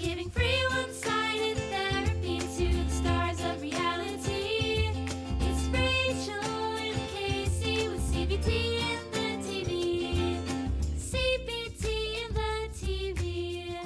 Giving free one-sided therapy to the stars of reality. It's Rachel and Kacie with CBT and the TV. CBT and the TV.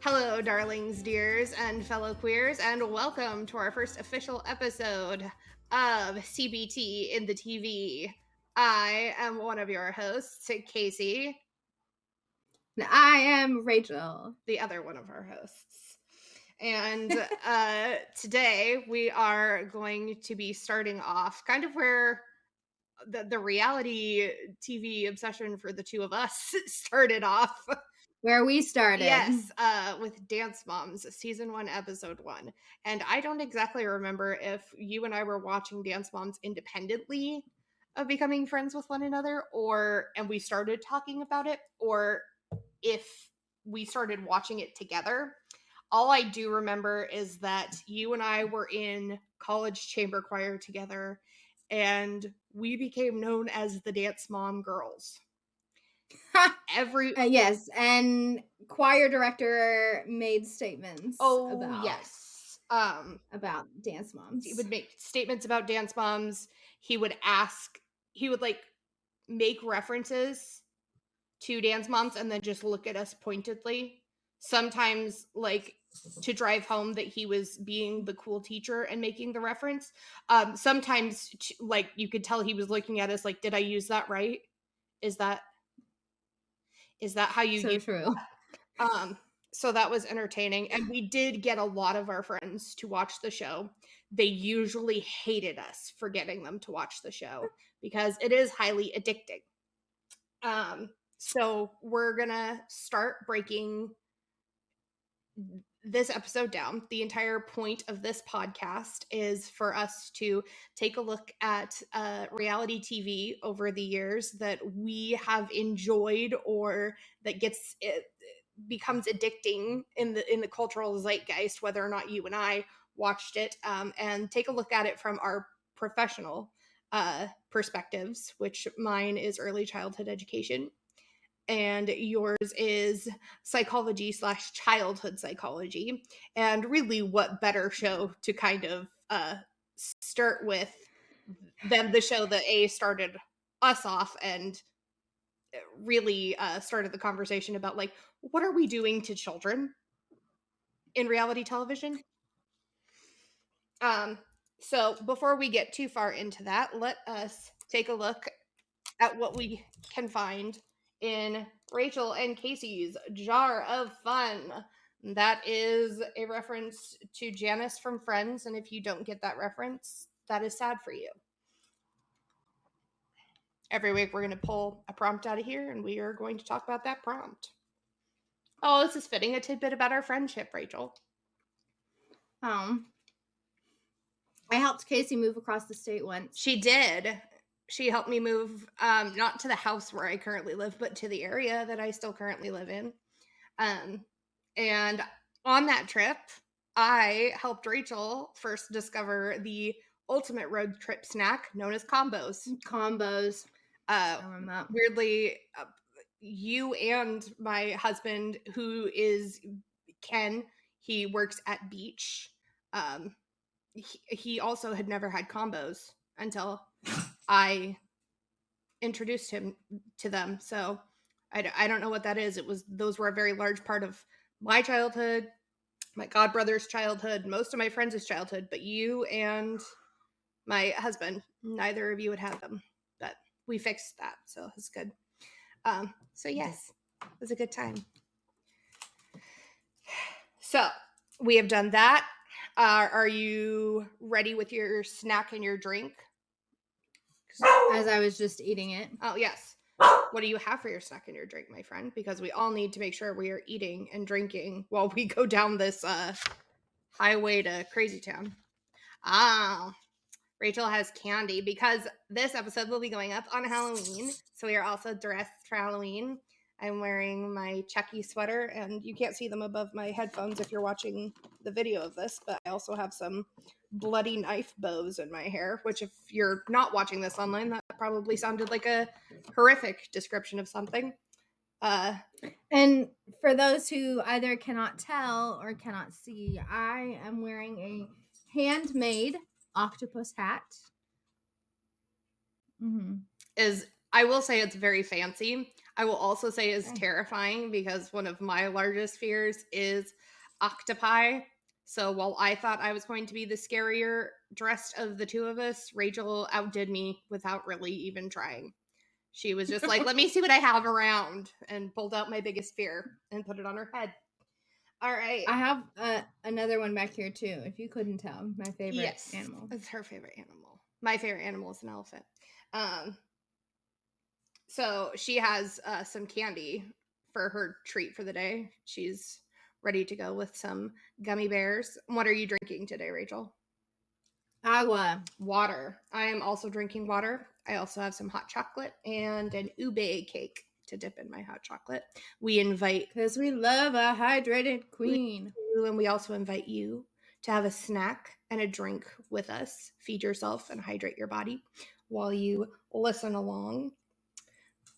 Hello, darlings, dears, and fellow queers, and welcome to our first official episode of CBT in the TV. I am one of your hosts, Kacie, And I am Rachel. the other one of our hosts. And today we are going to be starting off kind of where the reality TV obsession for the two of us started off. Where we started. Yes, with Dance Moms, season 1, episode 1. And I don't exactly remember if you and I were watching Dance Moms independently of becoming friends with one another, and we started talking about it, or if we started watching it together. All I do remember is that you and I were in college chamber choir together, and we became known as the Dance Mom Girls. Yes, and choir director made statements about Dance Moms. He would make statements about Dance Moms. He would make references to Dance Moms and then just look at us pointedly. Sometimes to drive home that he was being the cool teacher and making the reference. Sometimes you could tell he was looking at us like, did I use that right? Is that how you so use true? So that was entertaining, and we did get a lot of our friends to watch the show. They usually hated us for getting them to watch the show because it is highly addicting. So we're gonna start breaking this episode down. The entire point of this podcast is for us to take a look at reality TV over the years that we have enjoyed or that becomes addicting in the cultural zeitgeist, whether or not you and I watched it, and take a look at it from our professional perspectives, which mine is early childhood education and yours is psychology/childhood psychology. And really, what better show to kind of start with than the show that started us off and really started the conversation about what are we doing to children in reality television? So before we get too far into that, let us take a look at what we can find in Rachel and Kacie's Jar of Fun. That is a reference to Janice from Friends, and if you don't get that reference, that is sad for you. Every week we're going to pull a prompt out of here, and we are going to talk about that prompt. Oh, this is fitting. A tidbit about our friendship, Rachel. I helped Kacie move across the state once. She did. She helped me move, not to the house where I currently live, but to the area that I still currently live in. And on that trip, I helped Rachel first discover the ultimate road trip snack known as combos. I remember that. Weirdly, you and my husband, who is Ken, he works at Beach. He also had never had combos until I introduced him to them. So I don't know what that is. Those were a very large part of my childhood, my godbrother's childhood, most of my friends' childhood, but you and my husband, neither of you had had them, but we fixed that. So it's good. So yes, it was a good time. So we have done that. Are you ready with your snack and your drink? As I was just eating it. Oh, yes. What do you have for your snack and your drink, my friend? Because we all need to make sure we are eating and drinking while we go down this highway to Crazy Town. Rachel has candy because this episode will be going up on Halloween. So we are also dressed for Halloween. I'm wearing my Chucky sweater, and you can't see them above my headphones if you're watching the video of this, but I also have some bloody knife bows in my hair, which if you're not watching this online, that probably sounded like a horrific description of something. And for those who either cannot tell or cannot see, I am wearing a handmade octopus hat. I will say it's very fancy. I will also say is Okay. terrifying because one of my largest fears is octopi. So while I thought I was going to be the scarier dressed of the two of us, Rachel outdid me without really even trying. She was just like, let me see what I have around, and pulled out my biggest fear and put it on her head. All right. I have another one back here too, if you couldn't tell. My favorite animal. It's her favorite animal. My favorite animal is an elephant. So she has some candy for her treat for the day. She's ready to go with some gummy bears. What are you drinking today, Rachel? Agua. Water. I am also drinking water. I also have some hot chocolate and an ube cake to dip in my hot chocolate. We invite, because we love a hydrated queen. And we also invite you to have a snack and a drink with us. Feed yourself and hydrate your body while you listen along.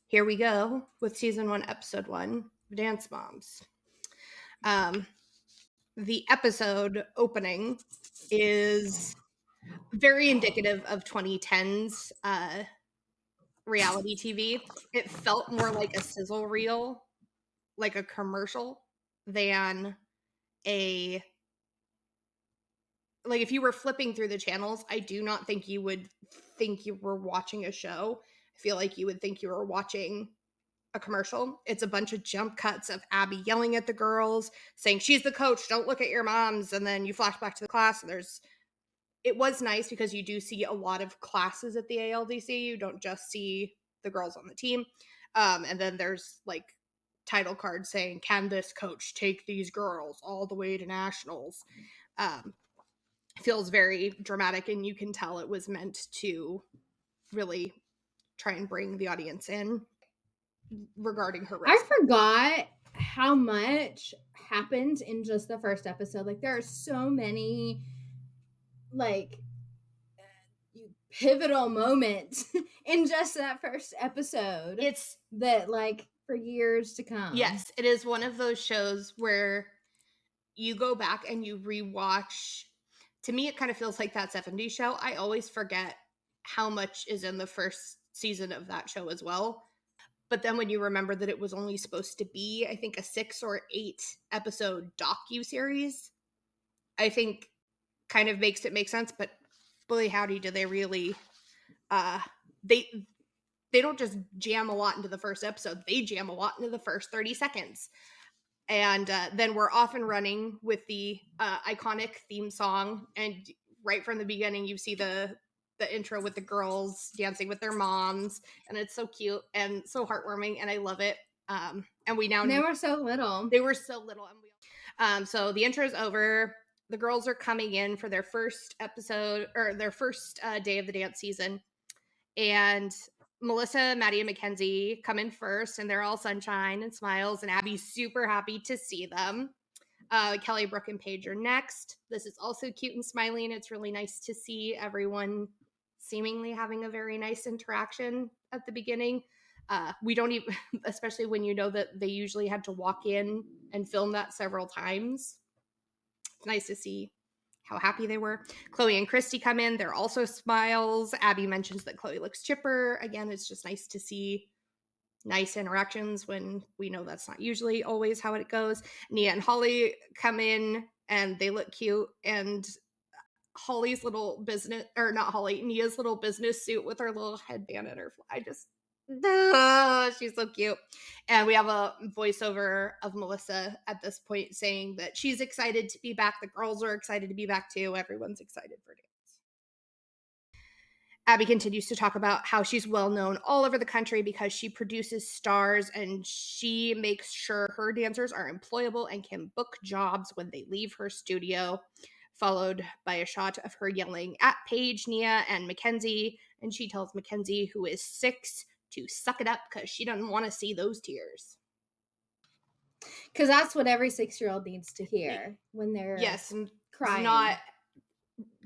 Here we go with season 1, episode 1, Dance Moms. The episode opening is very indicative of 2010's reality TV. It felt more like a sizzle reel, like a commercial, than a... Like, if you were flipping through the channels, I do not think you would think you were watching a show. I feel like you would think you were watching a commercial. It's a bunch of jump cuts of Abby yelling at the girls, saying, she's the coach, don't look at your moms. And then you flash back to the class, and it was nice because you do see a lot of classes at the ALDC. You don't just see the girls on the team. And then there's like title cards saying, can this coach take these girls all the way to nationals? Feels very dramatic, and you can tell it was meant to really try and bring the audience in regarding her risk. I forgot how much happened in just the first episode. Like, there are so many like pivotal moments in just that first episode. It's that like for years to come. Yes, it is one of those shows where you go back and you rewatch. To me, it kind of feels like that 70s show. I always forget how much is in the first season of that show as well. But then when you remember that it was only supposed to be, I think, a 6 or 8 episode docu-series, I think kind of makes it make sense. But boy, howdy, do they really... They don't just jam a lot into the first episode. They jam a lot into the first 30 seconds. And then we're off and running with the iconic theme song. And right from the beginning, you see the intro with the girls dancing with their moms. And it's so cute and so heartwarming. And I love it. And we now... They were so little. They were so little. And so the intro is over. The girls are coming in for their first episode, or their first day of the dance season. And Melissa, Maddie, and Mackenzie come in first, and they're all sunshine and smiles, and Abby's super happy to see them. Kelly, Brooke, and Paige are next. This is also cute and smiley, and it's really nice to see everyone seemingly having a very nice interaction at the beginning. We don't even, especially when you know that they usually had to walk in and film that several times. It's nice to see how happy they were. Chloe and Christy come in. They're also smiles. Abby mentions that Chloe looks chipper. Again, it's just nice to see nice interactions when we know that's not usually always how it goes. Nia and Holly come in, and they look cute. And Holly's little business, or not Holly, Nia's little business suit with her little headband and her... she's so cute. And we have a voiceover of Melissa at this point saying that she's excited to be back. The girls are excited to be back too. Everyone's excited for dance. Abby continues to talk about how she's well known all over the country because she produces stars, and she makes sure her dancers are employable and can book jobs when they leave her studio, followed by a shot of her yelling at Paige, Nia, and Mackenzie. And she tells Mackenzie, who is 6, to suck it up because she doesn't want to see those tears. Because that's what every 6-year-old needs to hear when they're yes, crying. Not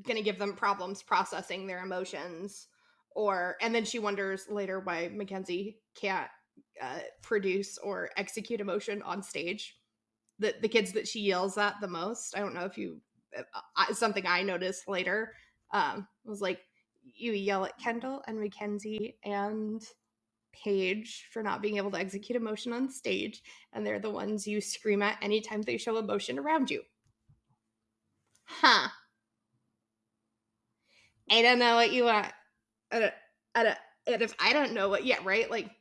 going to give them problems processing their emotions. And then she wonders later why Mackenzie can't produce or execute emotion on stage. The kids that she yells at the most, I don't know if you, something I noticed later, was like, you yell at Kendall and Mackenzie and Paige for not being able to execute emotion on stage, and they're the ones you scream at anytime they show emotion around you. Huh. I don't know what you want. And if I don't know what, yeah, right? Like,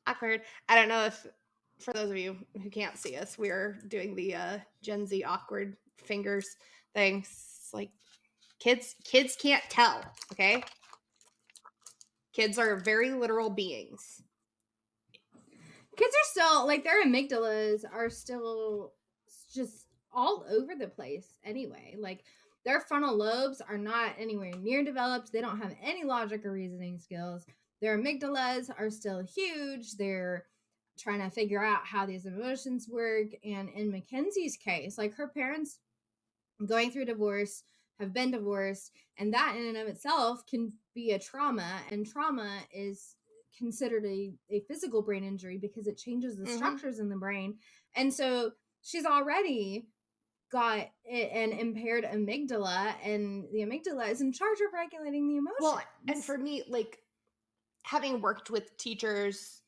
awkward. I don't know if, for those of you who can't see us, we're doing the Gen Z awkward fingers thing. It's like, kids can't tell, okay? Kids are very literal beings. Kids are still, like, their amygdalas are still just all over the place anyway. Like, their frontal lobes are not anywhere near developed. They don't have any logic or reasoning skills. Their amygdalas are still huge. They're trying to figure out how these emotions work. And in Mackenzie's case, like, her parents going through divorce, have been divorced, and that in and of itself can be a trauma, and trauma is considered a physical brain injury because it changes the structures in the brain. And so she's already got an impaired amygdala, and the amygdala is in charge of regulating the emotions. Well, and for me, like, having worked with teachers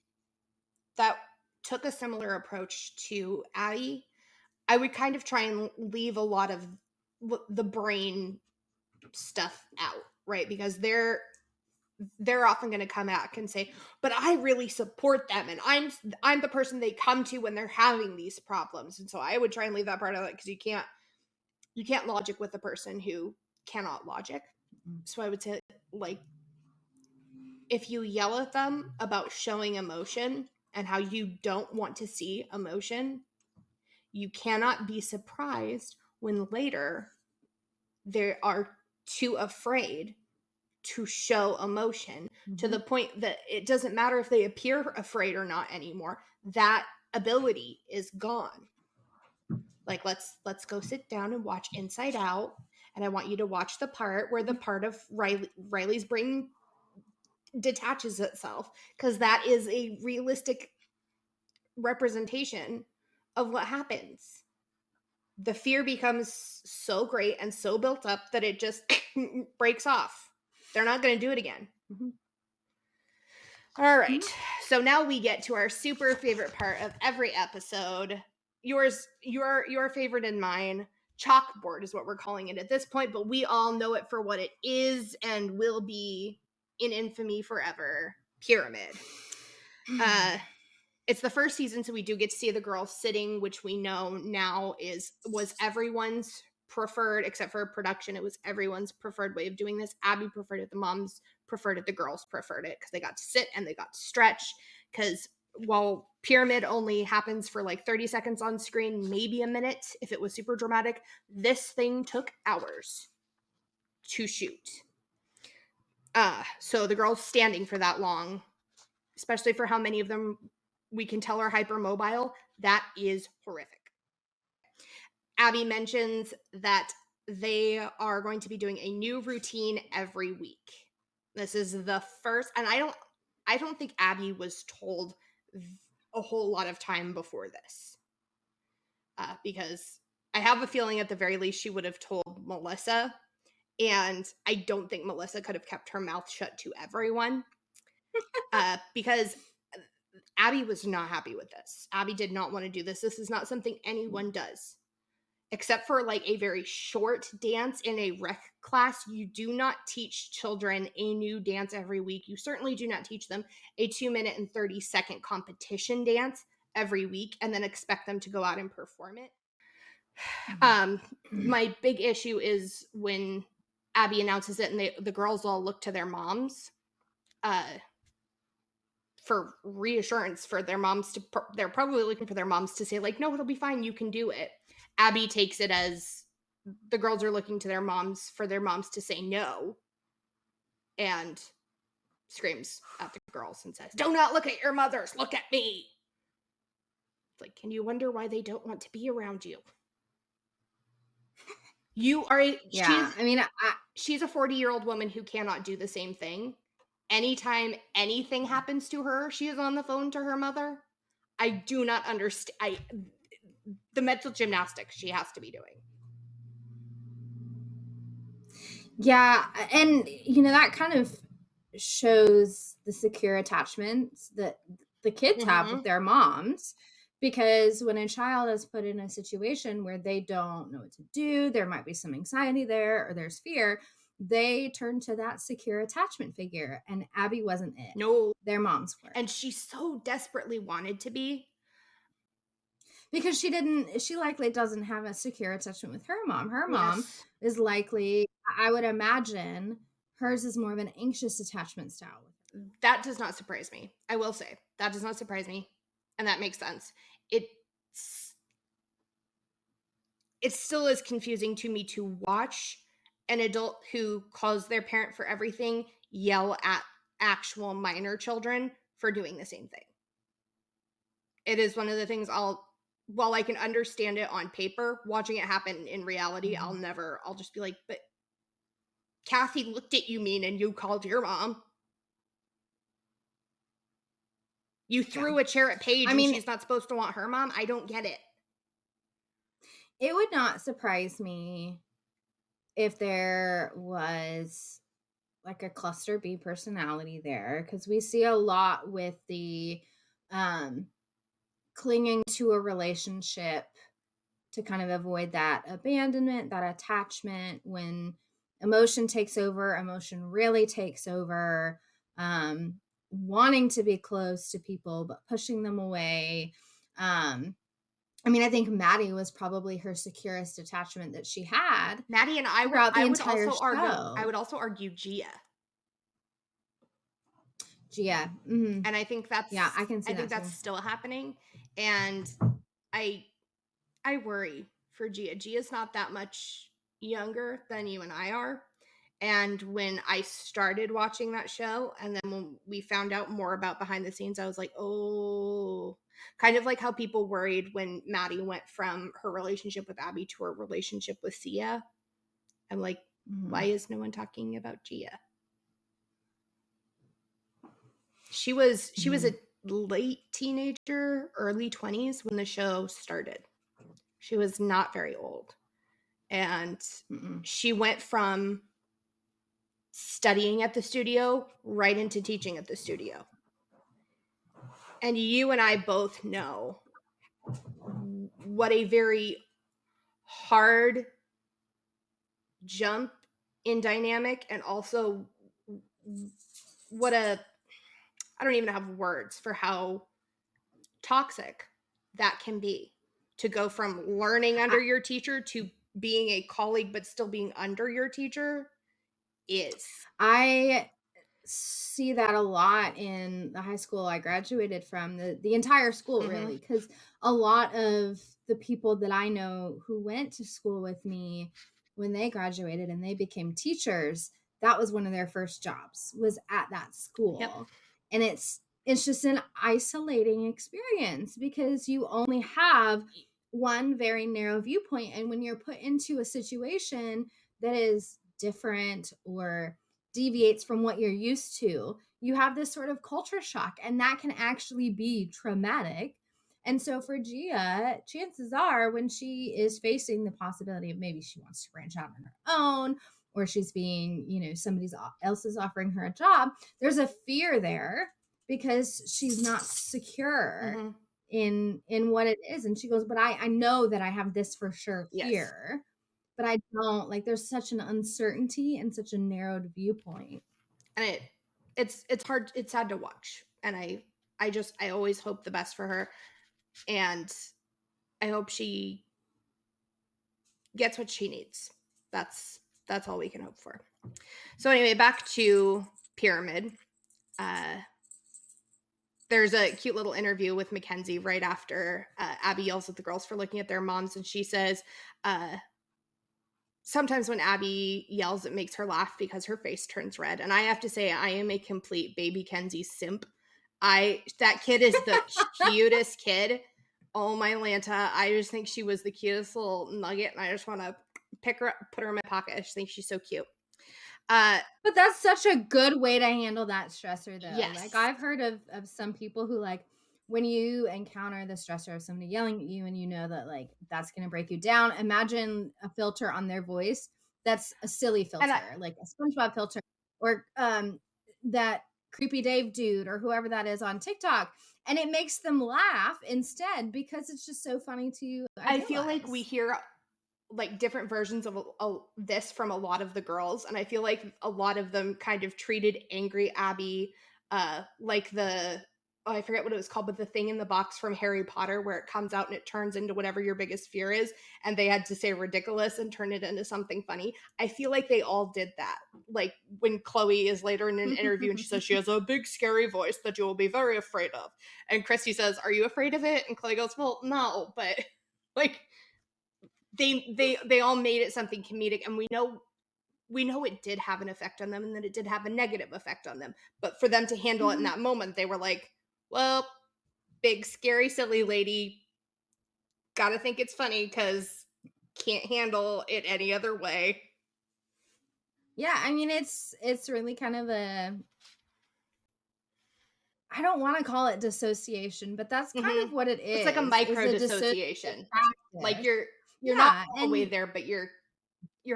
that took a similar approach to Addie, I would kind of try and leave a lot of the brain stuff out, right? Because they're often going to come back and say, but I really support them, and I'm the person they come to when they're having these problems. And so I would try and leave that part of it, because you can't logic with a person who cannot logic. So I would say, like, if you yell at them about showing emotion and how you don't want to see emotion, you cannot be surprised when later they are too afraid to show emotion, to the point that it doesn't matter if they appear afraid or not anymore. That ability is gone. Like, let's go sit down and watch Inside Out, and I want you to watch the part where the part of Riley's brain detaches itself, because that is a realistic representation of what happens. The fear becomes so great and so built up that it just breaks off. They're not going to do it again. All right. So now we get to our super favorite part of every episode. Your favorite and mine. Chalkboard is what we're calling it at this point, but we all know it for what it is and will be in infamy forever. Pyramid. It's the first season, so we do get to see the girls sitting, which we know now was everyone's preferred, except for production. It was everyone's preferred way of doing this. Abby preferred it. The moms preferred it. The girls preferred it because they got to sit and they got to stretch. Because while pyramid only happens for like 30 seconds on screen, maybe a minute if it was super dramatic, this thing took hours to shoot. So the girls standing for that long, especially for how many of them we can tell are hypermobile, that is horrific. Abby mentions that they are going to be doing a new routine every week. This is the first, and I don't think Abby was told a whole lot of time before this. Because I have a feeling at the very least she would have told Melissa, and I don't think Melissa could have kept her mouth shut to everyone. Because Abby was not happy with this. Abby did not want to do this. This is not something anyone does. Except for like a very short dance in a rec class, you do not teach children a new dance every week. You certainly do not teach them a 2-minute and 30-second competition dance every week and then expect them to go out and perform it. My big issue is when Abby announces it and the girls all look to their moms for reassurance, for their moms to, they're probably looking for their moms to say like, no, it'll be fine, you can do it. Abby takes it as the girls are looking to their moms for their moms to say no, and screams at the girls and says, do not look at your mothers, look at me. It's like, can you wonder why they don't want to be around you? Yeah, I mean, she's a 40-year-old woman who cannot do the same thing. Anytime anything happens to her, she is on the phone to her mother. I do not understand the mental gymnastics she has to be doing. yeah, and that kind of shows the secure attachments that the kids have with their moms, because when a child is put in a situation where they don't know what to do, there might be some anxiety there or there's fear, they turn to that secure attachment figure, and Abby wasn't it. No. Their moms were. And she so desperately wanted to be. Because she likely doesn't have a secure attachment with her mom. Her mom is likely, I would imagine, hers is more of an anxious attachment style. That does not surprise me. I will say that does not surprise me. And that makes sense. It still is confusing to me to watch an adult who calls their parent for everything yell at actual minor children for doing the same thing. It is one of the things while I can understand it on paper, watching it happen in reality, I'll just be like, but Kathy looked at you mean and you called your mom. You threw a chair at Paige and she's not supposed to want her mom. I don't get it. It would not surprise me if there was like a cluster B personality there, because we see a lot with the clinging to a relationship to kind of avoid that abandonment, that attachment. When emotion takes over, emotion really takes over, wanting to be close to people but pushing them away. I mean, I think Maddie was probably her securest attachment that she had. Maddie and I throughout the would entire also show. I would also argue Gia. Gia. Mm-hmm. And I think that's I can see I think that's still happening. And I worry for Gia. Gia's not that much younger than you and I are. And when I started watching that show, and then when we found out more about behind the scenes, I was like, oh, kind of like how people worried when Maddie went from her relationship with Abby to her relationship with Sia. I'm like, why is no one talking about Gia? She was a late teenager, early 20s when the show started. She was not very old. And she went from studying at the studio right into teaching at the studio. And you and I both know what a very hard jump in dynamic, and also what I don't even have words for how toxic that can be, to go from learning under your teacher to being a colleague but still being under your teacher. I see that a lot in the high school I graduated from, the entire school, really, because a lot of the people that I know who went to school with me when they graduated and they became teachers, that was one of their first jobs, was at that school. And it's just an isolating experience because you only have one very narrow viewpoint. And when you're put into a situation that is different or deviates from what you're used to, you have this sort of culture shock, and that can actually be traumatic. And so for Gia, chances are when she is facing the possibility of maybe she wants to branch out on her own, or she's being, somebody else is offering her a job, there's a fear there because she's not secure in what it is. And she goes, but I know that I have this for sure here. But I don't, there's such an uncertainty and such a narrowed viewpoint. And it's hard, it's sad to watch. And I always hope the best for her. And I hope she gets what she needs. That's all we can hope for. So anyway, back to Pyramid. There's a cute little interview with Mackenzie right after Abby yells at the girls for looking at their moms. And she says, sometimes when Abby yells, it makes her laugh because her face turns red. And I have to say, I am a complete baby Kenzie simp. That kid is the cutest kid. Oh my Lanta. I just think she was the cutest little nugget, and I just want to pick her up, put her in my pocket. I just think she's so cute. But that's such a good way to handle that stressor, though. Yes. Like, I've heard of some people who, like, when you encounter the stressor of somebody yelling at you and you know that, like, that's going to break you down, imagine a filter on their voice that's a silly filter, like a SpongeBob filter, or that Creepy Dave dude or whoever that is on TikTok. And it makes them laugh instead because it's just so funny to I feel like we hear like different versions of this from a lot of the girls, and I feel like a lot of them kind of treated angry Abby like I forget what it was called, but the thing in the box from Harry Potter where it comes out and it turns into whatever your biggest fear is, and they had to say ridiculous and turn it into something funny. I feel like they all did that. Like when Chloe is later in an interview and she says she has a big scary voice that you will be very afraid of, and Christy says, "Are you afraid of it?" And Chloe goes, "Well, no," but like they all made it something comedic, and we know it did have an effect on them and that it did have a negative effect on them. But for them to handle it in that moment, they were like, well, big, scary, silly lady, gotta think it's funny because can't handle it any other way. Yeah, I mean, it's really kind of I don't want to call it dissociation, but that's kind of what it is. It's like a micro dissociation. Like you're not all the way there, but you're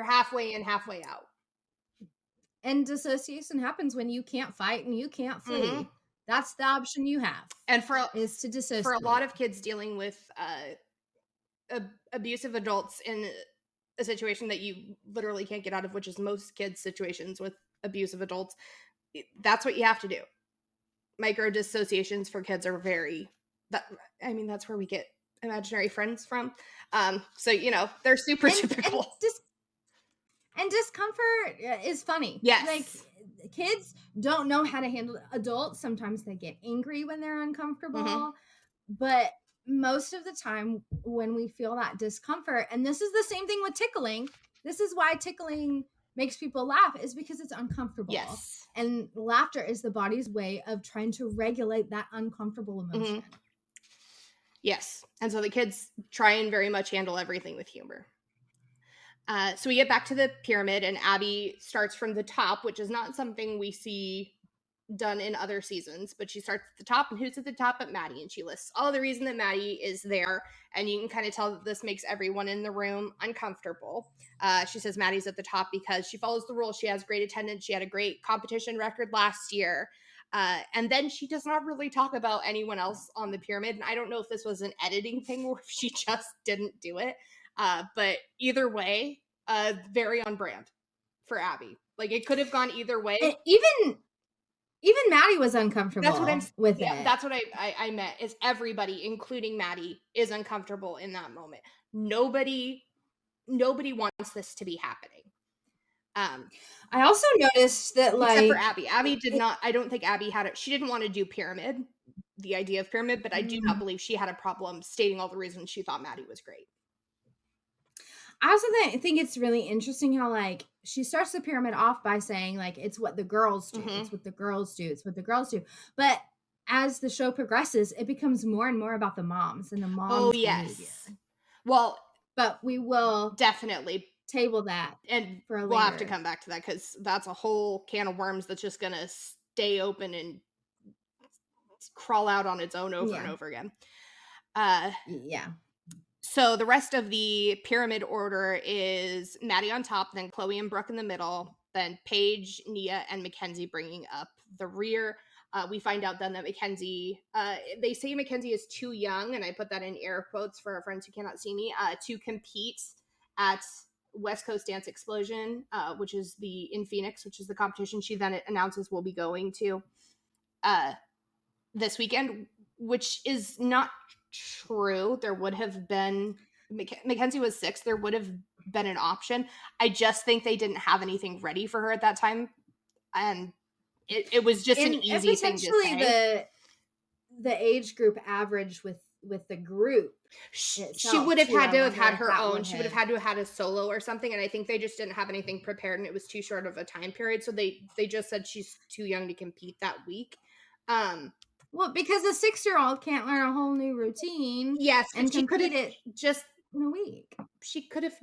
halfway in, halfway out. And dissociation happens when you can't fight and you can't flee. That's the option you have. And is to dissociate. For a lot of kids dealing with abusive adults in a situation that you literally can't get out of, which is most kids' situations with abusive adults, that's what you have to do. Micro dissociations for kids are that's where we get imaginary friends from. So, they're super cool. And discomfort is funny. Yes. Like, kids don't know how to handle adults. Sometimes they get angry when they're uncomfortable. But most of the time when we feel that discomfort, and this is the same thing with tickling. This is why tickling makes people laugh, is because it's uncomfortable. Yes. And laughter is the body's way of trying to regulate that uncomfortable emotion. Yes. And so the kids try and very much handle everything with humor. So we get back to the pyramid, and Abby starts from the top, which is not something we see done in other seasons, but she starts at the top, and who's at the top but Maddie, and she lists all the reason that Maddie is there, and you can kind of tell that this makes everyone in the room uncomfortable. She says Maddie's at the top because she follows the rules, she has great attendance, she had a great competition record last year, and then she does not really talk about anyone else on the pyramid, and I don't know if this was an editing thing or if she just didn't do it. But either way, very on brand for Abby. Like, it could have gone either way. And even Maddie was uncomfortable. That's what I'm with it. That's what I meant, is everybody, including Maddie, is uncomfortable in that moment. Nobody wants this to be happening. I also noticed that, like, except for Abby. Abby did not. I don't think Abby had it. She didn't want to do pyramid, the idea of pyramid, but I do not believe she had a problem stating all the reasons she thought Maddie was great. I also think it's really interesting how, like, she starts the pyramid off by saying, like, it's what the girls do. It's what the girls do. It's what the girls do. But as the show progresses, it becomes more and more about the moms and the moms' behavior. Well, but we will definitely table that, and for we'll have to come back to that, because that's a whole can of worms that's just gonna stay open and crawl out on its own over and over again. So the rest of the pyramid order is Maddie on top, then Chloe and Brooke in the middle, then Paige, Nia, and Mackenzie bringing up the rear. We find out then that Mackenzie, they say Mackenzie is too young, and I put that in air quotes for our friends who cannot see me, to compete at West Coast Dance Explosion, which is in Phoenix, which is the competition she then announces will be going to this weekend, which is not true. There would have been, Mackenzie was 6, there would have been an option. I just think they didn't have anything ready for her at that time, and it was just an easy thing to say. The age group average with the group, she would have had to have had her own. She would have had to have had a solo or something, and I think they just didn't have anything prepared, and it was too short of a time period, so they just said she's too young to compete that week. Well, because a 6-year-old can't learn a whole new routine. Yes, and she could have it just in a week. She could have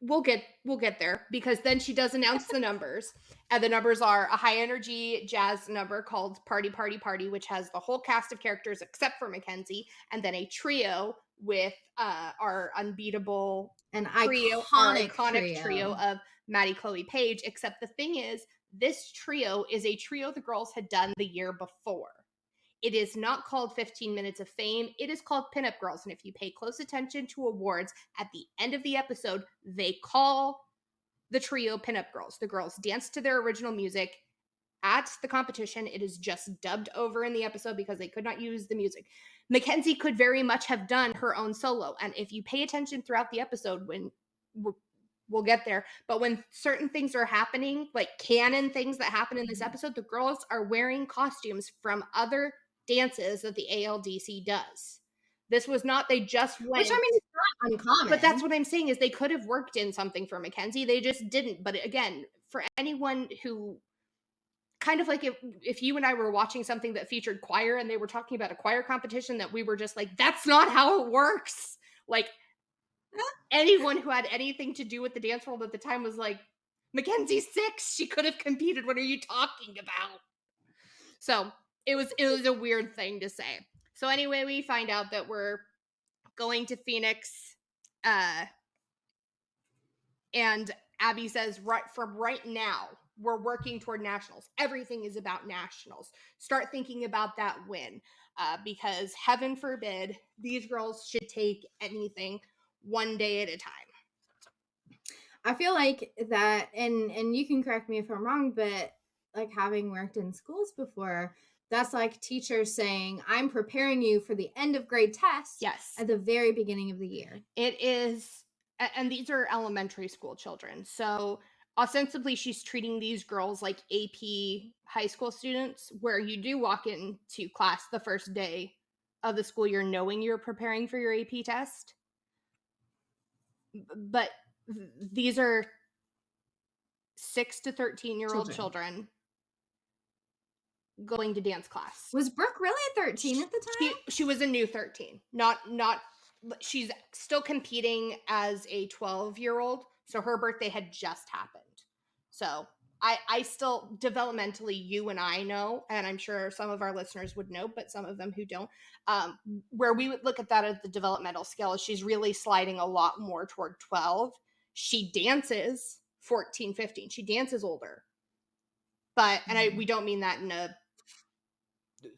we'll get there, because then she does announce the numbers, and the numbers are a high energy jazz number called Party Party Party, which has the whole cast of characters except for Mackenzie, and then a trio with our unbeatable An trio, our iconic iconic trio trio. of Maddie, Chloe, Paige. Except the thing is, this trio is a trio the girls had done the year before. It is not called 15 Minutes of Fame. It is called Pinup Girls. And if you pay close attention to awards, at the end of the episode, they call the trio Pinup Girls. The girls dance to their original music at the competition. It is just dubbed over in the episode because they could not use the music. Mackenzie could very much have done her own solo. And if you pay attention throughout the episode, when we'll get there, but when certain things are happening, like canon things that happen in this episode, the girls are wearing costumes from other dances that the ALDC does. This was not, they just went. Which, I mean, it's not uncommon. But that's what I'm saying, is they could have worked in something for Mackenzie. They just didn't. But again, for anyone who, kind of like if you and I were watching something that featured choir and they were talking about a choir competition, that we were just like, that's not how it works. Like, anyone who had anything to do with the dance world at the time was like, Mackenzie's 6. She could have competed. What are you talking about? So it was a weird thing to say. So anyway, we find out that we're going to Phoenix, and Abby says, from right now, we're working toward nationals. Everything is about nationals. Start thinking about that win, because heaven forbid these girls should take anything one day at a time. I feel like that, and you can correct me if I'm wrong, but like having worked in schools before, that's like teachers saying, I'm preparing you for the end of grade test. Yes. At the very beginning of the year. It is, and these are elementary school children. So ostensibly she's treating these girls like AP high school students, where you do walk into class the first day of the school year knowing you're preparing for your AP test. But these are 6 to 13-year-old children going to dance class. Was Brooke really 13 at the time? She was a new 13. Not she's still competing as a 12-year-old, so her birthday had just happened. So I still, developmentally, you and I know, and I'm sure some of our listeners would know, but some of them who don't, where we would look at that at the developmental scale, is she's really sliding a lot more toward 12. She dances 14, 15. She dances older. But, and we don't mean that in a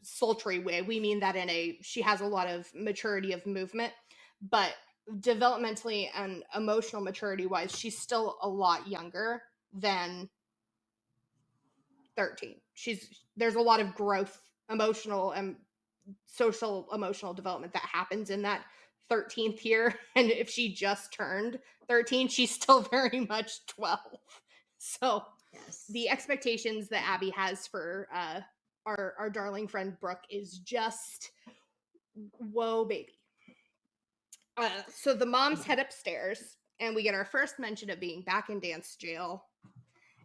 sultry way. We mean that in she has a lot of maturity of movement, but developmentally and emotional maturity wise, she's still a lot younger than 13. There's a lot of growth, emotional and social emotional development that happens in that 13th year. And if she just turned 13, she's still very much 12. So yes, the expectations that Abby has for our darling friend Brooke is just, whoa, baby. So the moms head upstairs, and we get our first mention of being back in dance jail.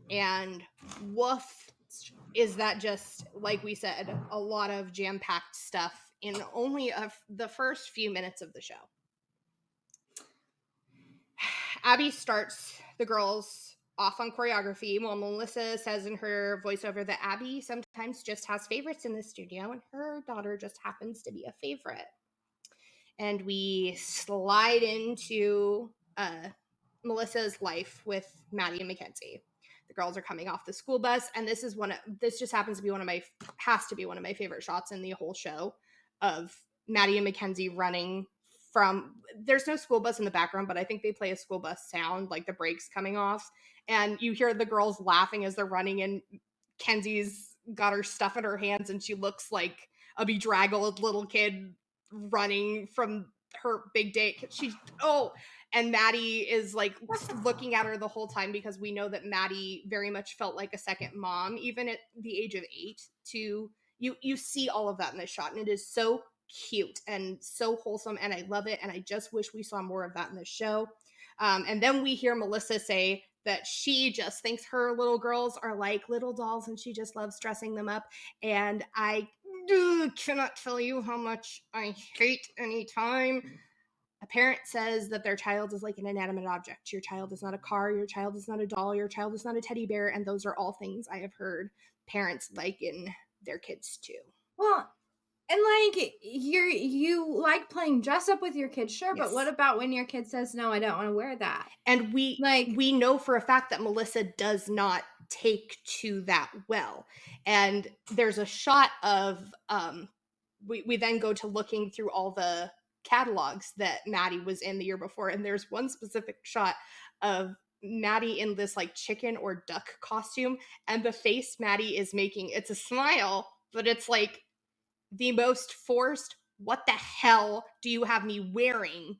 And woof, is that just, like we said, a lot of jam-packed stuff in only the first few minutes of the show. Abby starts the girls off on choreography, while Melissa says in her voiceover that Abby sometimes just has favorites in the studio, and her daughter just happens to be a favorite. And we slide into Melissa's life with Maddie and Mackenzie. The girls are coming off the school bus, and this just happens to be one of my favorite shots in the whole show, of Maddie and Mackenzie running from, there's no school bus in the background, but I think they play a school bus sound, like the brakes coming off, and you hear the girls laughing as they're running, and Kenzie's got her stuff in her hands, and she looks like a bedraggled little kid running from her big date. And Maddie is like looking at her the whole time, because we know that Maddie very much felt like a second mom, even at the age of 8. You see all of that in this shot, and it is so cute and so wholesome, and I love it, and I just wish we saw more of that in the show. And then we hear Melissa say that she just thinks her little girls are like little dolls, and she just loves dressing them up. And I cannot tell you how much I hate any time A parent says that their child is like an inanimate object. Your child is not a car. Your child is not a doll. Your child is not a teddy bear. And those are all things I have heard parents liken their kids to. Well, and like you like playing dress up with your kid, sure, but Yes. what about when your kid says, no, I don't want to wear that? And we know for a fact that Melissa does not take to that well. And there's a shot of we then go to looking through all the catalogs that Maddie was in the year before, and there's one specific shot of Maddie in this like chicken or duck costume, and the face Maddie is making, it's a smile, but it's like the most forced, what the hell do you have me wearing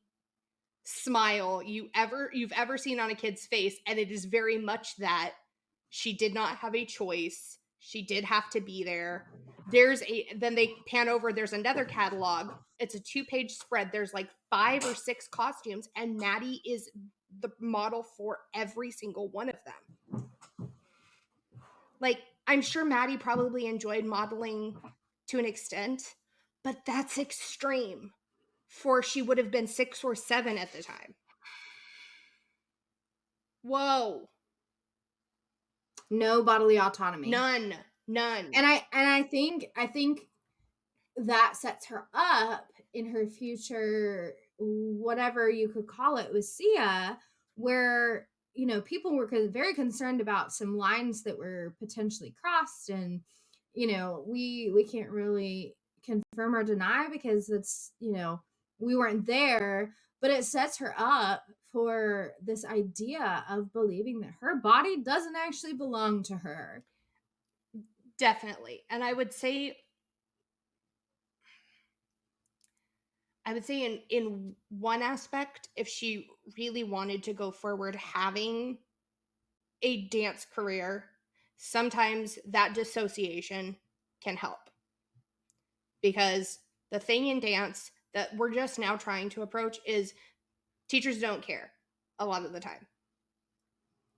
smile you've ever seen on a kid's face. And it is very much that she did not have a choice. She did have to be there. Then they pan over, there's another catalog. It's a 2-page spread. There's like 5 or 6 costumes, and Maddie is the model for every single one of them. Like, I'm sure Maddie probably enjoyed modeling to an extent, but that's extreme for she would have been 6 or 7 at the time. Whoa. No bodily autonomy. None. And I think that sets her up in her future, whatever you could call it, with Sia, where, you know, people were very concerned about some lines that were potentially crossed, and, you know, we can't really confirm or deny because it's, you know, we weren't there, but it sets her up for this idea of believing that her body doesn't actually belong to her. Definitely. And I would say in one aspect, if she really wanted to go forward having a dance career, sometimes that dissociation can help. Because the thing in dance that we're just now trying to approach is teachers don't care a lot of the time.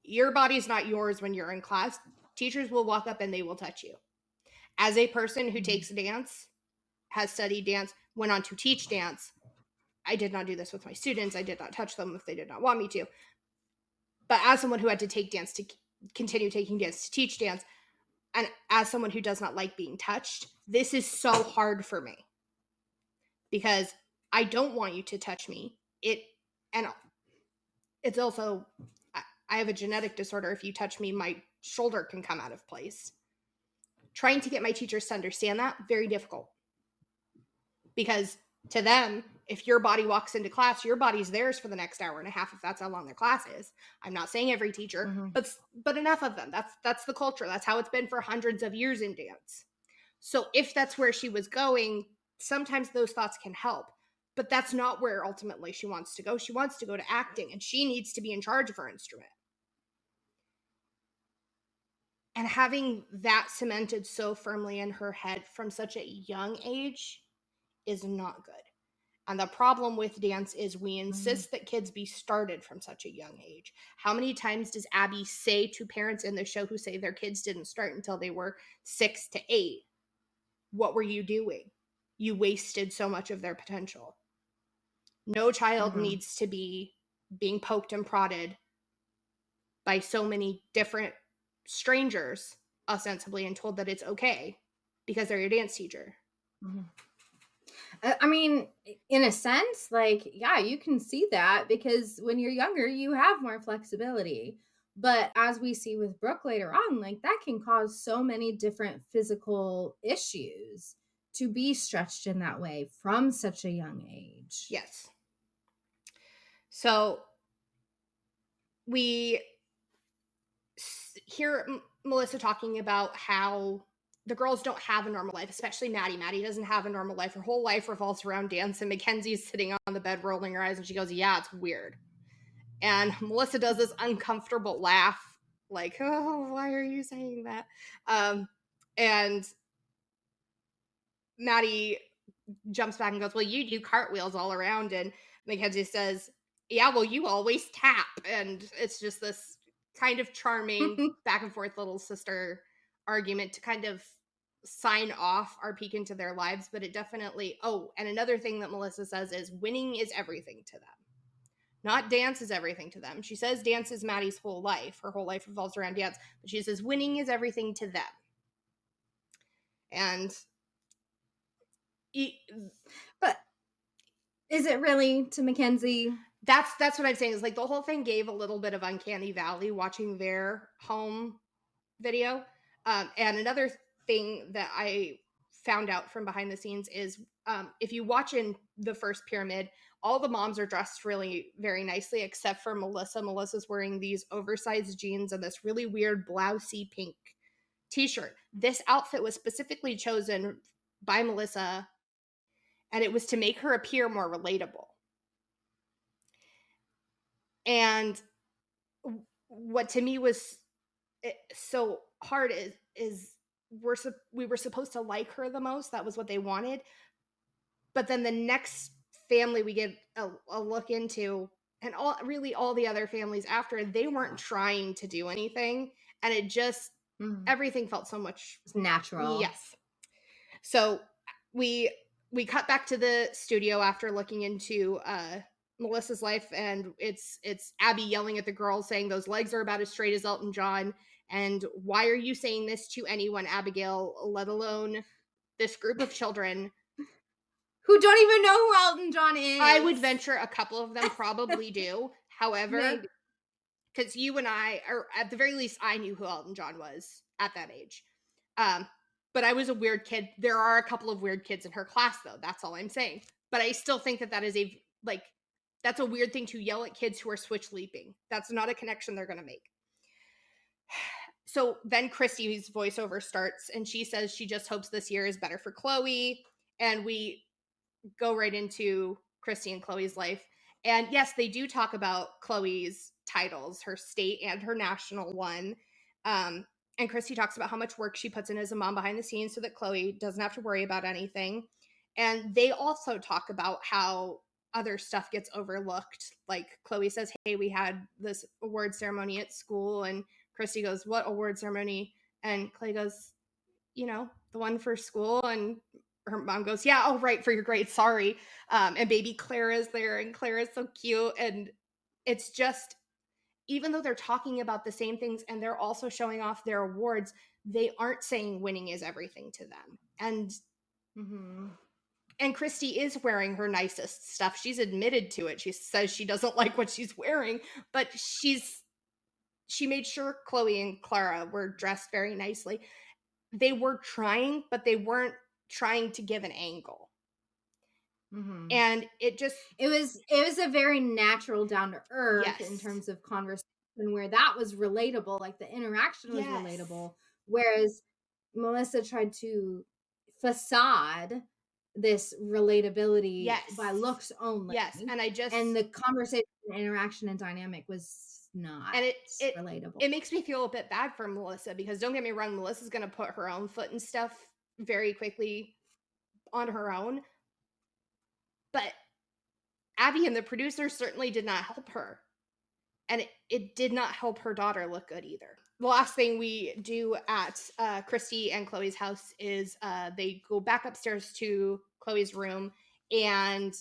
Your body's not yours when you're in class. Teachers will walk up and they will touch you. As a person who takes dance, has studied dance, went on to teach dance, I did not do this with my students. I did not touch them if they did not want me to. But as someone who had to take dance to continue taking dance to teach dance, and as someone who does not like being touched, this is so hard for me. Because I don't want you to touch me. It's also, I have a genetic disorder. If you touch me, my shoulder can come out of place. Trying to get my teachers to understand that, very difficult. Because to them, if your body walks into class, your body's theirs for the next hour and a half, if that's how long their class is. I'm not saying every teacher, but enough of them. That's the culture. That's how it's been for hundreds of years in dance. So if that's where she was going, sometimes those thoughts can help. But that's not where ultimately she wants to go. She wants to go to acting, and she needs to be in charge of her instrument. And having that cemented so firmly in her head from such a young age is not good. And the problem with dance is we insist that kids be started from such a young age. How many times does Abby say to parents in the show who say their kids didn't start until they were 6 to 8, what were you doing? You wasted so much of their potential. No child needs to be being poked and prodded by so many different strangers, ostensibly, and told that it's okay because they're your dance teacher. I mean, in a sense, like, yeah, you can see that because when you're younger, you have more flexibility. But as we see with Brooke later on, like, that can cause so many different physical issues to be stretched in that way from such a young age. Yes. So we hear Melissa talking about how the girls don't have a normal life, especially Maddie. Maddie doesn't have a normal life. Her whole life revolves around dance, and Mackenzie's sitting on the bed rolling her eyes, and she goes, yeah, it's weird. And Melissa does this uncomfortable laugh, like, oh, why are you saying that? And Maddie jumps back and goes, well, you do cartwheels all around. And Mackenzie says, yeah, well, you always tap. And it's just this kind of charming back and forth little sister argument to kind of sign off our peek into their lives, but it definitely, and another thing that Melissa says is winning is everything to them. Not dance is everything to them. She says dance is Maddie's whole life. Her whole life revolves around dance, but she says winning is everything to them. And but is it really to Mackenzie? That's what I'm saying, is like the whole thing gave a little bit of uncanny valley watching their home video. And another thing that I found out from behind the scenes is if you watch in the first pyramid, all the moms are dressed really very nicely except for Melissa. Melissa's wearing these oversized jeans and this really weird blousey pink t-shirt. This outfit was specifically chosen by Melissa, and it was to make her appear more relatable. And what to me was so hard is we were supposed to like her the most. That was what they wanted. But then the next family we get a look into, and all the other families after, they weren't trying to do anything, and it just everything felt so much natural. Yes. So we cut back to the studio after looking into Melissa's life, and it's Abby yelling at the girls saying those legs are about as straight as Elton John, and why are you saying this to anyone, Abigail, let alone this group of children who don't even know who Elton John is? I would venture a couple of them probably do. However, because you and I, or at the very least, I knew who Elton John was at that age. But I was a weird kid. There are a couple of weird kids in her class, though. That's all I'm saying. But I still think that is that's a weird thing to yell at kids who are switch leaping. That's not a connection they're going to make. So then Christy's voiceover starts, and she says she just hopes this year is better for Chloe. And we go right into Christy and Chloe's life. And yes, they do talk about Chloe's titles, her state and her national one. And Christy talks about how much work she puts in as a mom behind the scenes so that Chloe doesn't have to worry about anything. And they also talk about how other stuff gets overlooked. Like Chloe says, hey, we had this award ceremony at school. And Christy goes, what award ceremony? And Chloe goes, the one for school. And her mom goes, yeah, oh, right, for your grades, sorry. And baby Clara's there, and Clara's so cute. And it's just, even though they're talking about the same things and they're also showing off their awards, they aren't saying winning is everything to them. And and Christy is wearing her nicest stuff. She's admitted to it. She says she doesn't like what she's wearing, but she made sure Chloe and Clara were dressed very nicely. They were trying, but they weren't trying to give an angle. And it was a very natural, down to earth in terms of conversation, where that was relatable, like the interaction was relatable, whereas Melissa tried to facade this relatability by looks only. And the conversation, interaction, and dynamic was not relatable. It makes me feel a bit bad for Melissa, because don't get me wrong, Melissa's going to put her own foot and stuff very quickly on her own. But Abby and the producers certainly did not help her. And it did not help her daughter look good either. The last thing we do at Christy and Chloe's house is they go back upstairs to Chloe's room, and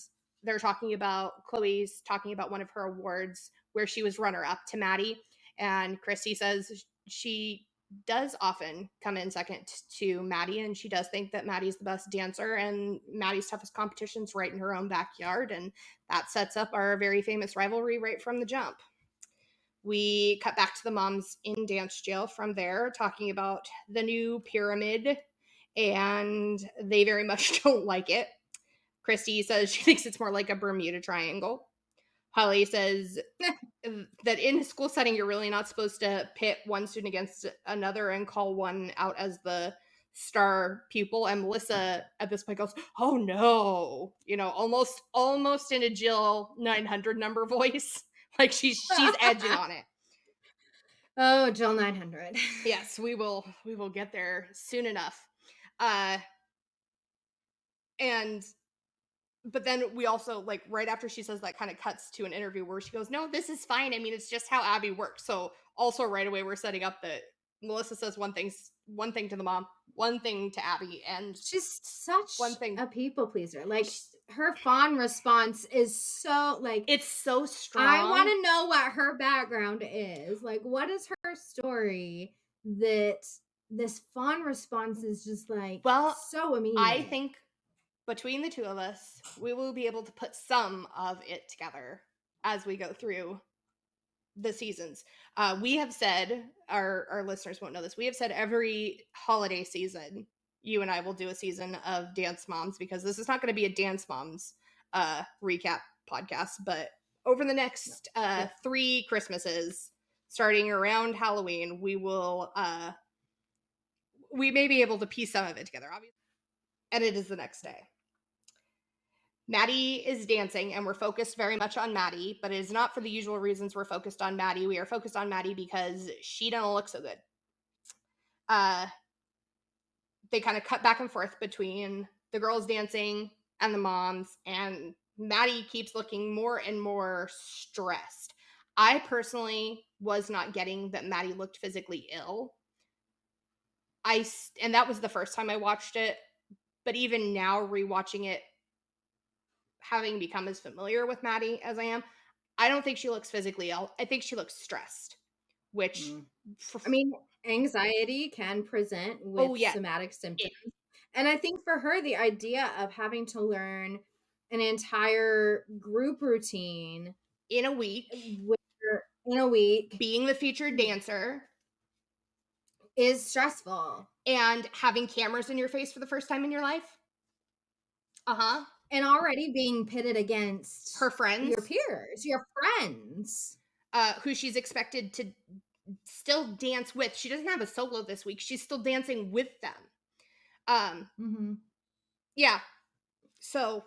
Chloe's talking about one of her awards where she was runner-up to Maddie. And Christy says she does often come in second to Maddie, and she does think that Maddie's the best dancer, and Maddie's toughest competition's right in her own backyard, and that sets up our very famous rivalry right from the jump. We cut back to the moms in dance jail from there, talking about the new pyramid, and they very much don't like it. Christy says she thinks it's more like a Bermuda Triangle. Holly says that in a school setting, you're really not supposed to pit one student against another and call one out as the star pupil. And Melissa at this point goes, oh no, almost in a Jill 900 number voice. Like she's edging on it. Oh, Jill 900. Yes, we will get there soon enough. But then we also, right after she says that, kind of cuts to an interview where she goes, no, this is fine. I mean, it's just how Abby works. So also right away, we're setting up that Melissa says one thing to the mom, one thing to Abby, and she's such one thing. a people pleaser. Like, her fawn response is so, like, it's so strong. I want to know what her background is. Like, what is her story that this fawn response is just like, well, so immediate? I think between the two of us, we will be able to put some of it together as we go through the seasons. We have said, our listeners won't know this, we have said every holiday season, you and I will do a season of Dance Moms, because this is not going to be a Dance Moms recap podcast, but over the next 3 Christmases, starting around Halloween, we may be able to piece some of it together, obviously. And it is the next day. Maddie is dancing, and we're focused very much on Maddie, but it is not for the usual reasons we're focused on Maddie. We are focused on Maddie because she don't look so good. They kind of cut back and forth between the girls dancing and the moms, and Maddie keeps looking more and more stressed. I personally was not getting that Maddie looked physically ill. And that was the first time I watched it, but even now, rewatching it, having become as familiar with Maddie as I am, I don't think she looks physically ill. I think she looks stressed, which I mean, anxiety can present with somatic symptoms. And I think for her, the idea of having to learn an entire group routine in a week, being the featured dancer, is stressful. And having cameras in your face for the first time in your life. And already being pitted against her friends, your peers, your friends, who she's expected to still dance with. She doesn't have a solo this week. She's still dancing with them. Yeah. So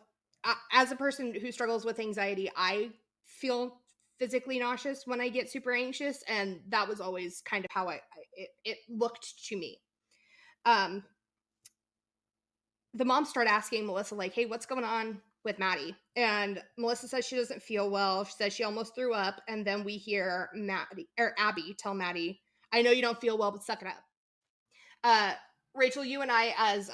as a person who struggles with anxiety, I feel physically nauseous when I get super anxious, and that was always kind of how it looked to me. The moms start asking Melissa, like, hey, what's going on with Maddie? And Melissa says she doesn't feel well. She says she almost threw up. And then we hear Abby tell Maddie, I know you don't feel well, but suck it up. Rachel, you and I, as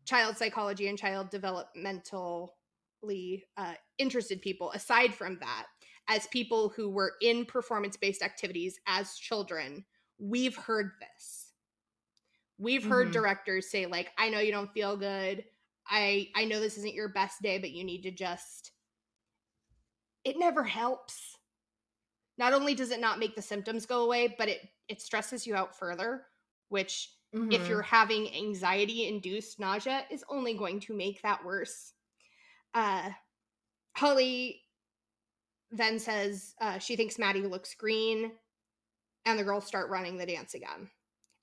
child psychology and child developmentally interested people, aside from that, as people who were in performance-based activities as children, we've heard this. We've heard directors say, like, I know you don't feel good. I know this isn't your best day, but you need to just... It never helps. Not only does it not make the symptoms go away, but it stresses you out further, which, if you're having anxiety-induced nausea, is only going to make that worse. Holly then says she thinks Maddie looks green, and the girls start running the dance again.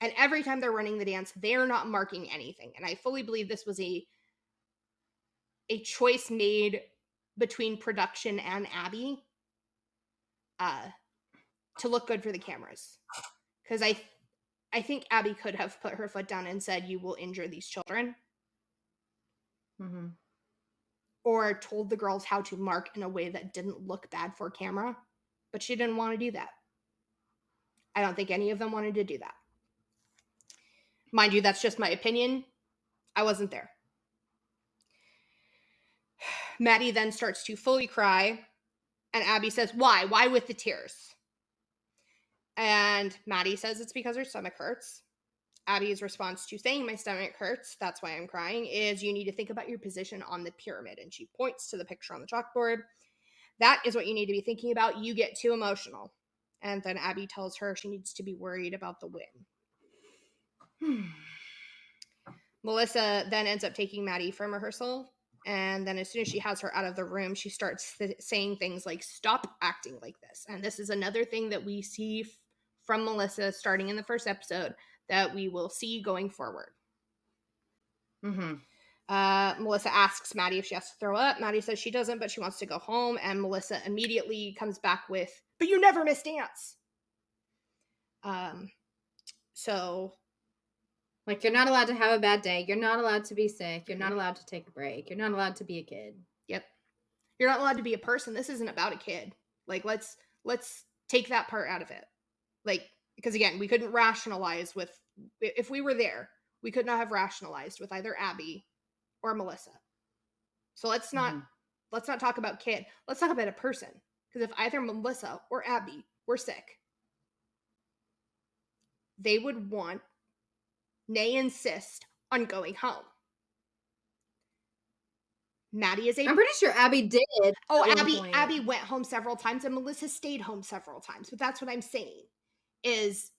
And every time they're running the dance, they're not marking anything. And I fully believe this was a choice made between production and Abby to look good for the cameras. Because I think Abby could have put her foot down and said, you will injure these children. Or told the girls how to mark in a way that didn't look bad for camera. But she didn't want to do that. I don't think any of them wanted to do that. Mind you, that's just my opinion. I wasn't there. Maddie then starts to fully cry, and Abby says, why? Why with the tears? And Maddie says it's because her stomach hurts. Abby's response to saying my stomach hurts, that's why I'm crying, is you need to think about your position on the pyramid. And she points to the picture on the chalkboard. That is what you need to be thinking about. You get too emotional. And then Abby tells her she needs to be worried about the win. Melissa then ends up taking Maddie from rehearsal, and then as soon as she has her out of the room, she starts saying things like, stop acting like this. And this is another thing that we see from Melissa starting in the first episode that we will see going forward. Melissa asks Maddie if she has to throw up. Maddie says she doesn't, but she wants to go home, and Melissa immediately comes back with, but you never miss dance. So... Like, you're not allowed to have a bad day. You're not allowed to be sick. You're not allowed to take a break. You're not allowed to be a kid. Yep. You're not allowed to be a person. This isn't about a kid. Like, let's take that part out of it. Like, because again, we couldn't rationalize with, if we were there, we could not have rationalized with either Abby or Melissa. So let's not talk about kid. Let's talk about a person. Because if either Melissa or Abby were sick, they would insist on going home. Maddie is I'm pretty sure Abby did. Oh, at one point. Abby went home several times, and Melissa stayed home several times. But that's what I'm saying, is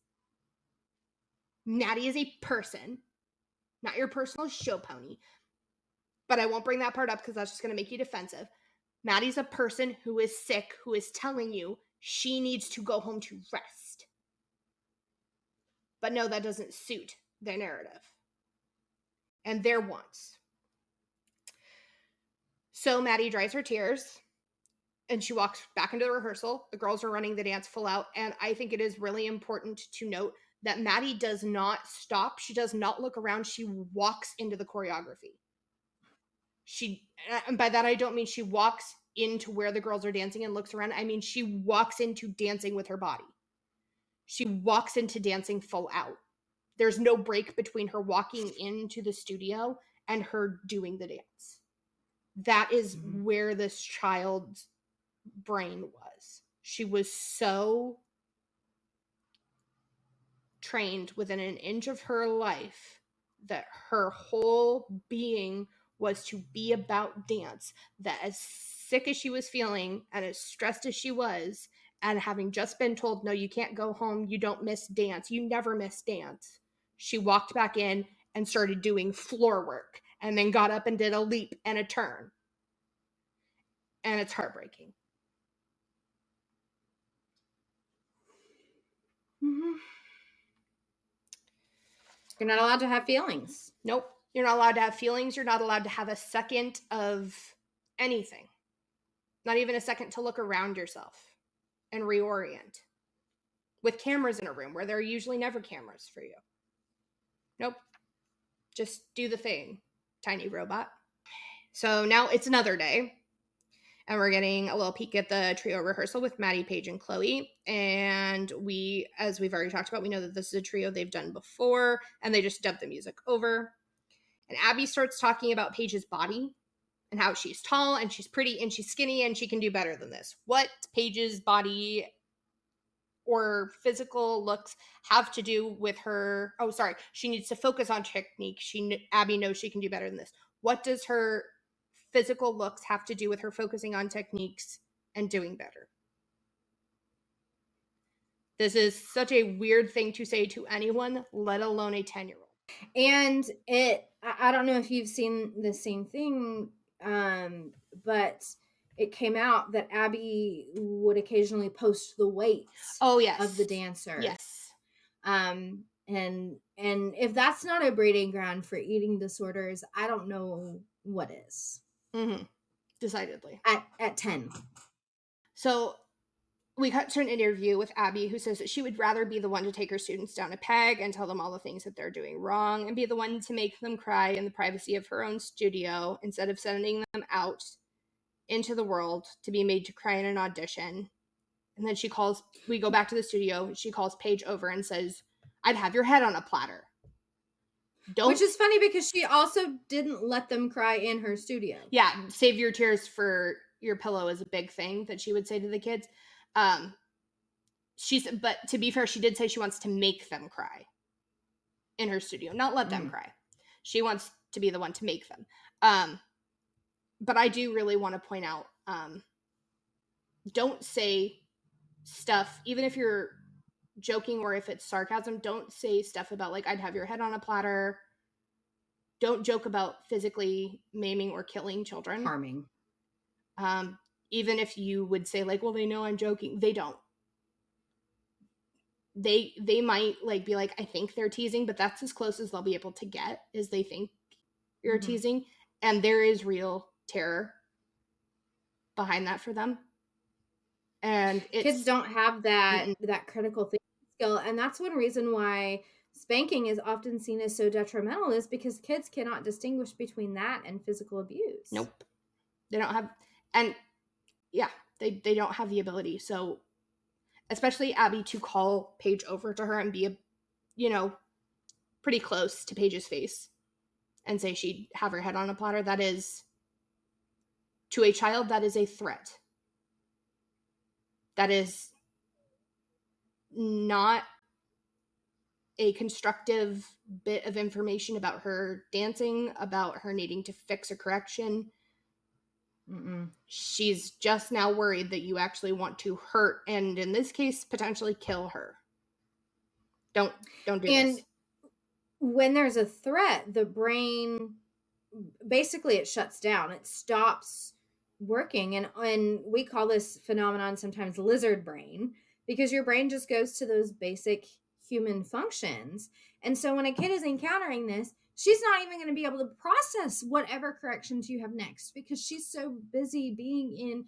Maddie is a person, not your personal show pony. But I won't bring that part up because that's just going to make you defensive. Maddie's a person who is sick, who is telling you she needs to go home to rest. But no, that doesn't suit their narrative and their wants. So Maddie dries her tears and she walks back into the rehearsal. The girls are running the dance full out. And I think it is really important to note that Maddie does not stop. She does not look around. She walks into the choreography. And by that I don't mean she walks into where the girls are dancing and looks around. I mean she walks into dancing with her body. She walks into dancing full out. There's no break between her walking into the studio and her doing the dance. That is where this child's brain was. She was so trained within an inch of her life that her whole being was to be about dance, that as sick as she was feeling and as stressed as she was, and having just been told, no, you can't go home, you don't miss dance, you never miss dance, she walked back in and started doing floor work and then got up and did a leap and a turn. And it's heartbreaking. You're not allowed to have feelings. Nope. You're not allowed to have feelings. You're not allowed to have a second of anything. Not even a second to look around yourself and reorient. With cameras in a room where there are usually never cameras for you. Nope. Just do the thing, tiny robot. So now it's another day. And we're getting a little peek at the trio rehearsal with Maddie, Paige, and Chloe. And we, as we've already talked about, we know that this is a trio they've done before. And they just dubbed the music over. And Abby starts talking about Paige's body and how she's tall and she's pretty and she's skinny and she can do better than this. What Paige's body or physical looks have to do with her? Oh, sorry. She needs to focus on technique. Abby knows she can do better than this. What does her physical looks have to do with her focusing on techniques and doing better? This is such a weird thing to say to anyone, let alone a 10-year-old. And I don't know if you've seen the same thing, but it came out that Abby would occasionally post the weight of the dancer. Yes. And if that's not a breeding ground for eating disorders, I don't know what is. Mm-hmm. Decidedly. At 10. So we cut to an interview with Abby, who says that she would rather be the one to take her students down a peg and tell them all the things that they're doing wrong and be the one to make them cry in the privacy of her own studio instead of sending them out into the world to be made to cry in an audition. And then we go back to the studio, she calls Paige over and says, I'd have your head on a platter. Which is funny because she also didn't let them cry in her studio. Yeah, save your tears for your pillow is a big thing that she would say to the kids. But to be fair, she did say she wants to make them cry in her studio, not let them cry. She wants to be the one to make them. But I do really want to point out, don't say stuff, even if you're joking or if it's sarcasm, don't say stuff about like, I'd have your head on a platter. Don't joke about physically maiming or killing children. Harming. Even if you would say like, well, they know I'm joking. They don't. They might like be like, I think they're teasing, but that's as close as they'll be able to get is they think you're teasing. And there is real terror behind that for them. And kids don't have that critical thinking skill. And that's one reason why spanking is often seen as so detrimental is because kids cannot distinguish between that and physical abuse. Nope. They don't have, and yeah, they don't have the ability. So, especially Abby, to call Paige over to her and be, pretty close to Paige's face and say she'd have her head on a platter. That is, to a child, that is a threat. That is not a constructive bit of information about her dancing, about her needing to fix a correction. Mm-mm. She's just now worried that you actually want to hurt, and in this case, potentially kill her. Don't do this. When there's a threat, the brain basically it shuts down. It stops working, and we call this phenomenon sometimes lizard brain, because your brain just goes to those basic human functions. And so when a kid is encountering this, she's not even going to be able to process whatever corrections you have next, because she's so busy being in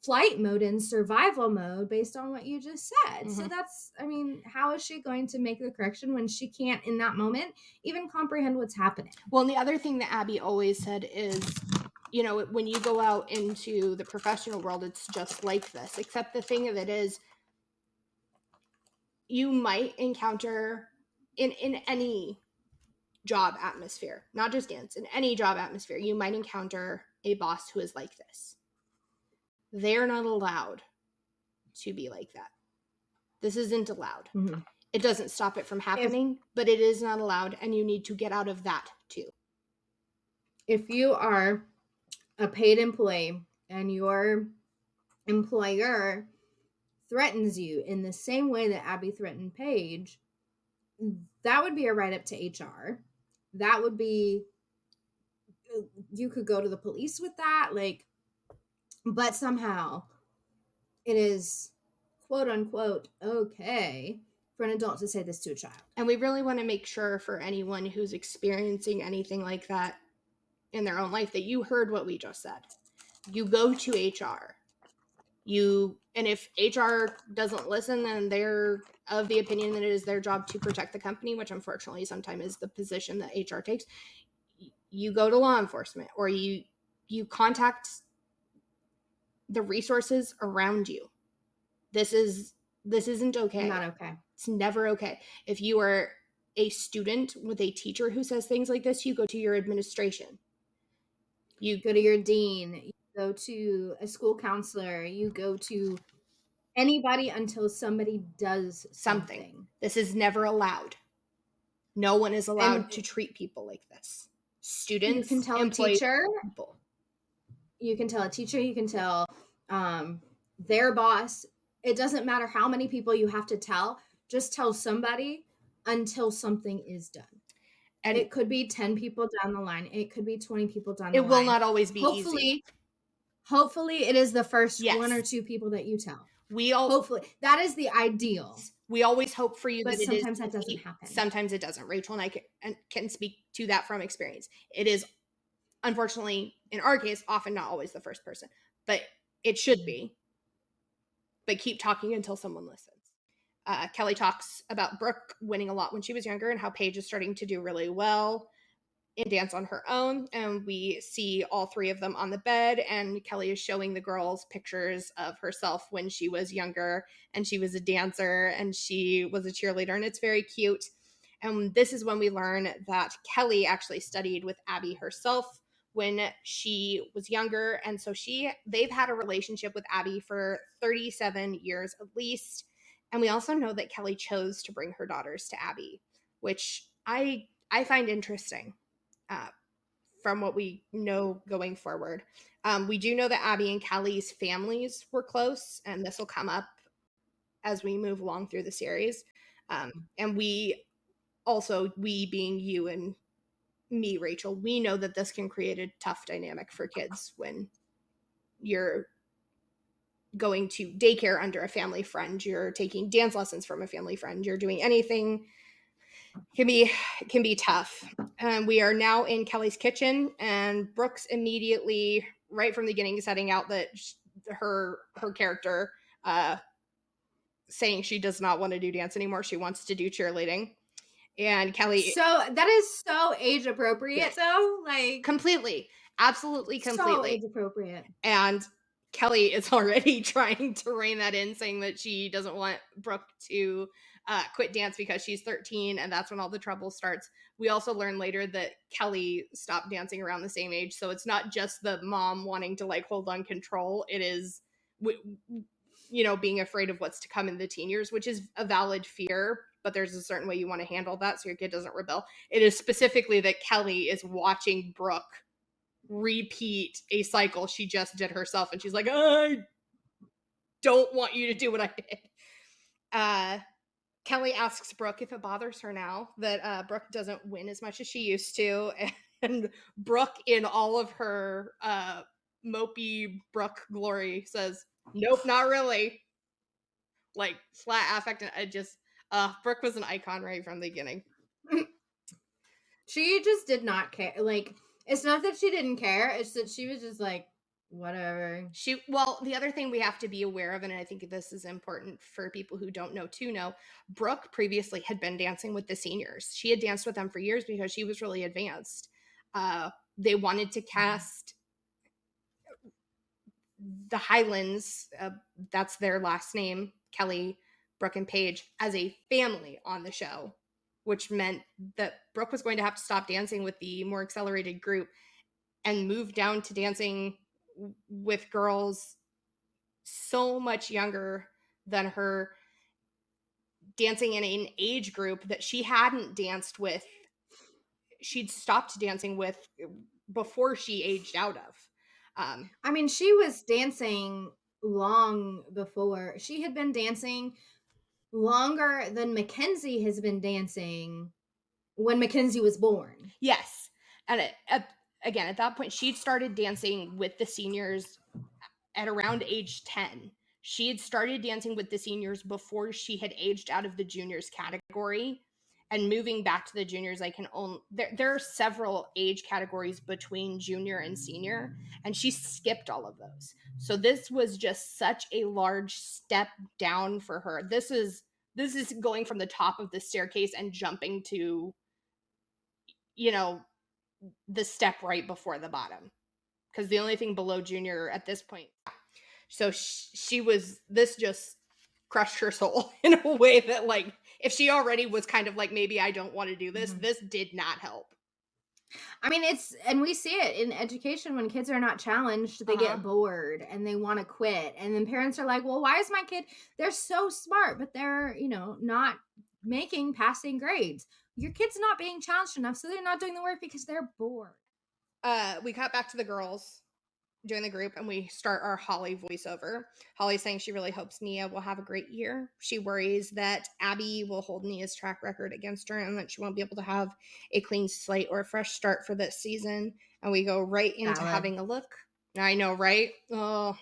flight mode and survival mode based on what you just said. So that's, I mean, how is she going to make the correction when she can't in that moment even comprehend what's happening? Well, and the other thing that Abby always said is, when you go out into the professional world, it's just like this, except the thing of it is, you might encounter in any job atmosphere, not just dance, in any job atmosphere, you might encounter a boss who is like this. They're not allowed to be like that. This isn't allowed. Mm-hmm. It doesn't stop it from happening, but it is not allowed, and you need to get out of that too. If you are a paid employee and your employer threatens you in the same way that Abby threatened Paige, that would be a write-up to HR. That would be, you could go to the police with that, but somehow it is quote unquote okay for an adult to say this to a child. And we really want to make sure for anyone who's experiencing anything like that in their own life that you heard what we just said. You go to HR. And if HR doesn't listen, then they're of the opinion that it is their job to protect the company, which unfortunately sometimes is the position that HR takes. You go to law enforcement, or you contact the resources around you. This isn't okay. Not okay. It's never okay. If you are a student with a teacher who says things like this, you go to your administration. You go to your dean, you go to a school counselor, you go to anybody until somebody does something. This is never allowed. No one is allowed to treat people like this. Students, you can tell employees, a teacher, people. You can tell a teacher, you can tell their boss. It doesn't matter how many people you have to tell. Just tell somebody until something is done. And it could be 10 people down the line. It could be 20 people down the line. It will not always be easy. Hopefully it is the first one or two people that you tell. Hopefully. That is the ideal. We always hope for you, but sometimes that doesn't happen. Sometimes it doesn't. Rachel and I can speak to that from experience. It is, unfortunately, in our case, often not always the first person, but it should be. But keep talking until someone listens. Kelly talks about Brooke winning a lot when she was younger and how Paige is starting to do really well in dance on her own. And we see all three of them on the bed, and Kelly is showing the girls pictures of herself when she was younger and she was a dancer and she was a cheerleader, and it's very cute. And this is when we learn that Kelly actually studied with Abby herself when she was younger. And so they've had a relationship with Abby for 37 years at least. And we also know that Kelly chose to bring her daughters to Abby, which I find interesting from what we know going forward. We do know that Abby and Kelly's families were close, and this will come up as we move along through the series. And we being you and me, Rachel, we know that this can create a tough dynamic for kids when you're going to daycare under a family friend, you're taking dance lessons from a family friend, you're doing anything. Can be tough. We are now in Kelly's kitchen, and Brooke's immediately, right from the beginning, setting out that her character saying she does not want to do dance anymore. She wants to do cheerleading. And Kelly, so that is so age appropriate, though. Completely, absolutely, completely so age appropriate. And Kelly is already trying to rein that in, saying that she doesn't want Brooke to quit dance because she's 13, and that's when all the trouble starts. We also learn later that Kelly stopped dancing around the same age, so it's not just the mom wanting to like hold on control. It is, being afraid of what's to come in the teen years, which is a valid fear, but there's a certain way you want to handle that so your kid doesn't rebel. It is specifically that Kelly is watching Brooke repeat a cycle she just did herself, and she's like, I don't want you to do what I did. Kelly asks Brooke if it bothers her now that Brooke doesn't win as much as she used to, and Brooke, in all of her mopey Brooke glory, says, nope, not really. Like, flat affect. I just Brooke was an icon right from the beginning. She just did not care. Like, it's not that she didn't care, it's that she was just like, whatever. The other thing we have to be aware of, and I think this is important for people who don't know to know, Brooke previously had been dancing with the seniors. She had danced with them for years because she was really advanced. They wanted to cast the Highlands, that's their last name, Kelly, Brooke, and Paige, as a family on the show, which meant that Brooke was going to have to stop dancing with the more accelerated group and move down to dancing with girls so much younger than her, dancing in an age group that she hadn't danced with. She'd stopped dancing with before she aged out of. I mean, she was dancing long before. She had been dancing longer than Mackenzie has been dancing when Mackenzie was born. Yes. And again, at that point, she'd started dancing with the seniors at around age 10. She had started dancing with the seniors before she had aged out of the juniors category. And moving back to the juniors, there are several age categories between junior and senior, and she skipped all of those. So this was just such a large step down for her. This is going from the top of the staircase and jumping to, the step right before the bottom, because the only thing below junior at this point. So this just crushed her soul in a way that, like, if she already was kind of like, maybe I don't want to do this, this did not help. I mean, and we see it in education when kids are not challenged, they get bored and they want to quit. And then parents are like, well, why is my kid, they're so smart, but they're, not making passing grades. Your kid's not being challenged enough, so they're not doing the work because they're bored. We cut back to the girls doing the group, and we start our Holly voiceover. Holly's saying she really hopes Nia will have a great year. She worries that Abby will hold Nia's track record against her and that she won't be able to have a clean slate or a fresh start for this season. And we go right into having a look. I know, right? Oh,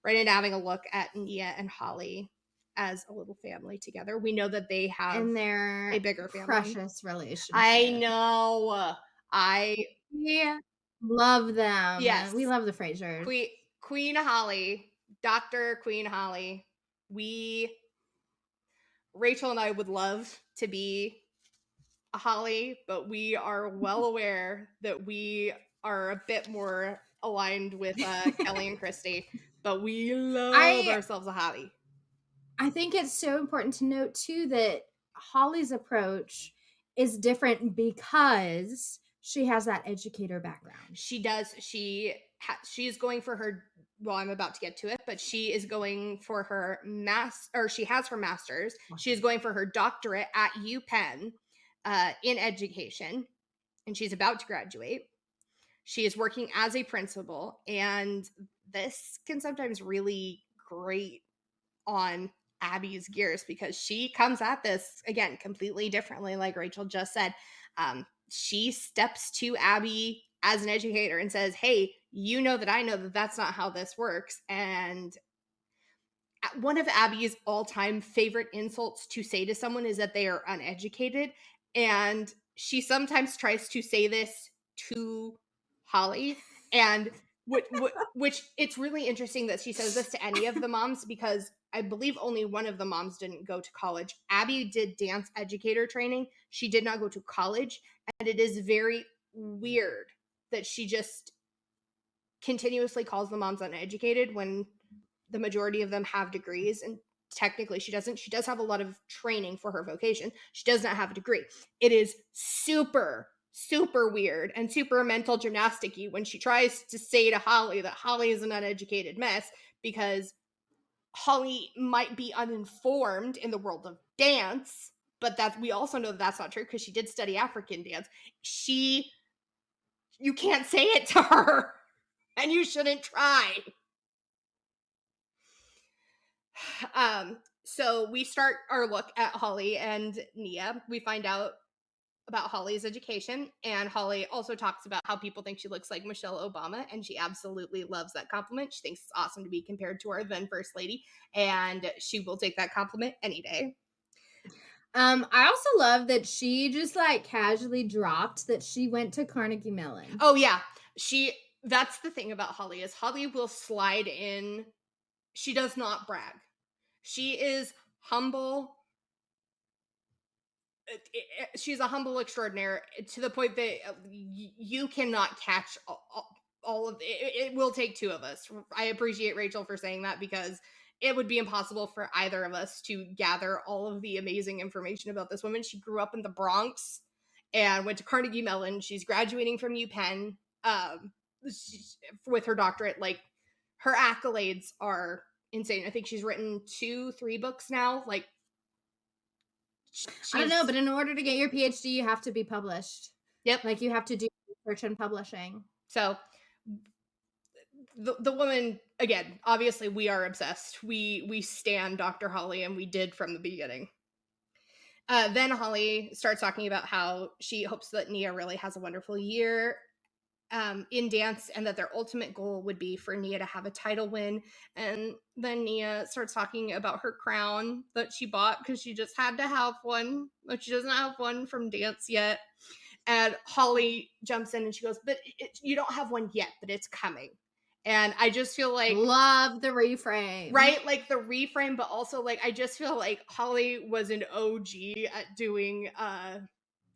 right into having a look at Nia and Holly as a little family together. We know that they have a bigger family. Precious relationship. I know. Yeah. Love them. Yes. We love the Frasers. Queen Holly, Dr. Queen Holly. Rachel and I would love to be a Holly, but we are well aware that we are a bit more aligned with Kelly and Christy, but we love ourselves a Holly. I think it's so important to note too that Holly's approach is different because she has that educator background. She does. She is going for her, well, I'm about to get to it, but she is going for her she has her master's. She is going for her doctorate at UPenn in education, and she's about to graduate. She is working as a principal, and this can sometimes really grate on Abby's gears because she comes at this, again, completely differently, like Rachel just said. She steps to Abby as an educator and says, hey, you know that I know that that's not how this works. And one of Abby's all-time favorite insults to say to someone is that they are uneducated. And she sometimes tries to say this to Holly. And which it's really interesting that she says this to any of the moms, because I believe only one of the moms didn't go to college. Abby did dance educator training. She did not go to college. And it is very weird that she just continuously calls the moms uneducated when the majority of them have degrees, and technically she doesn't. She does have a lot of training for her vocation. She does not have a degree. It is super weird and super mental gymnasticy when she tries to say to Holly that Holly is an uneducated mess, because Holly might be uninformed in the world of dance, but we also know that that's not true because she did study African dance. You can't say it to her, and you shouldn't try. So we start our look at Holly and Nia. We find out about Holly's education, and Holly also talks about how people think she looks like Michelle Obama, and she absolutely loves that compliment. She thinks it's awesome to be compared to our then First Lady, and she will take that compliment any day. I also love that she just like casually dropped that she went to Carnegie Mellon. Oh yeah, that's the thing about Holly, is Holly will slide in. She does not brag. She is humble. She's a humble extraordinaire to the point that you cannot catch all of it. It will take two of us. I appreciate Rachel for saying that, because it would be impossible for either of us to gather all of the amazing information about this woman. She grew up in the Bronx and went to Carnegie Mellon. She's graduating from UPenn with her doctorate. Like, her accolades are insane. I think she's written 2-3 books now. Like, I don't know, but in order to get your PhD, you have to be published. Yep. Like, you have to do research and publishing. So the woman, again, obviously we are obsessed. We stan Dr. Holly, and we did from the beginning. Then Holly starts talking about how she hopes that Nia really has a wonderful year in dance, and that their ultimate goal would be for Nia to have a title win. And then Nia starts talking about her crown that she bought because she just had to have one, but she doesn't have one from dance yet. And Holly jumps in and she goes, but you don't have one yet, but it's coming. And I just feel like, love the reframe, right? Like the reframe, but also like, I just feel like Holly was an OG at doing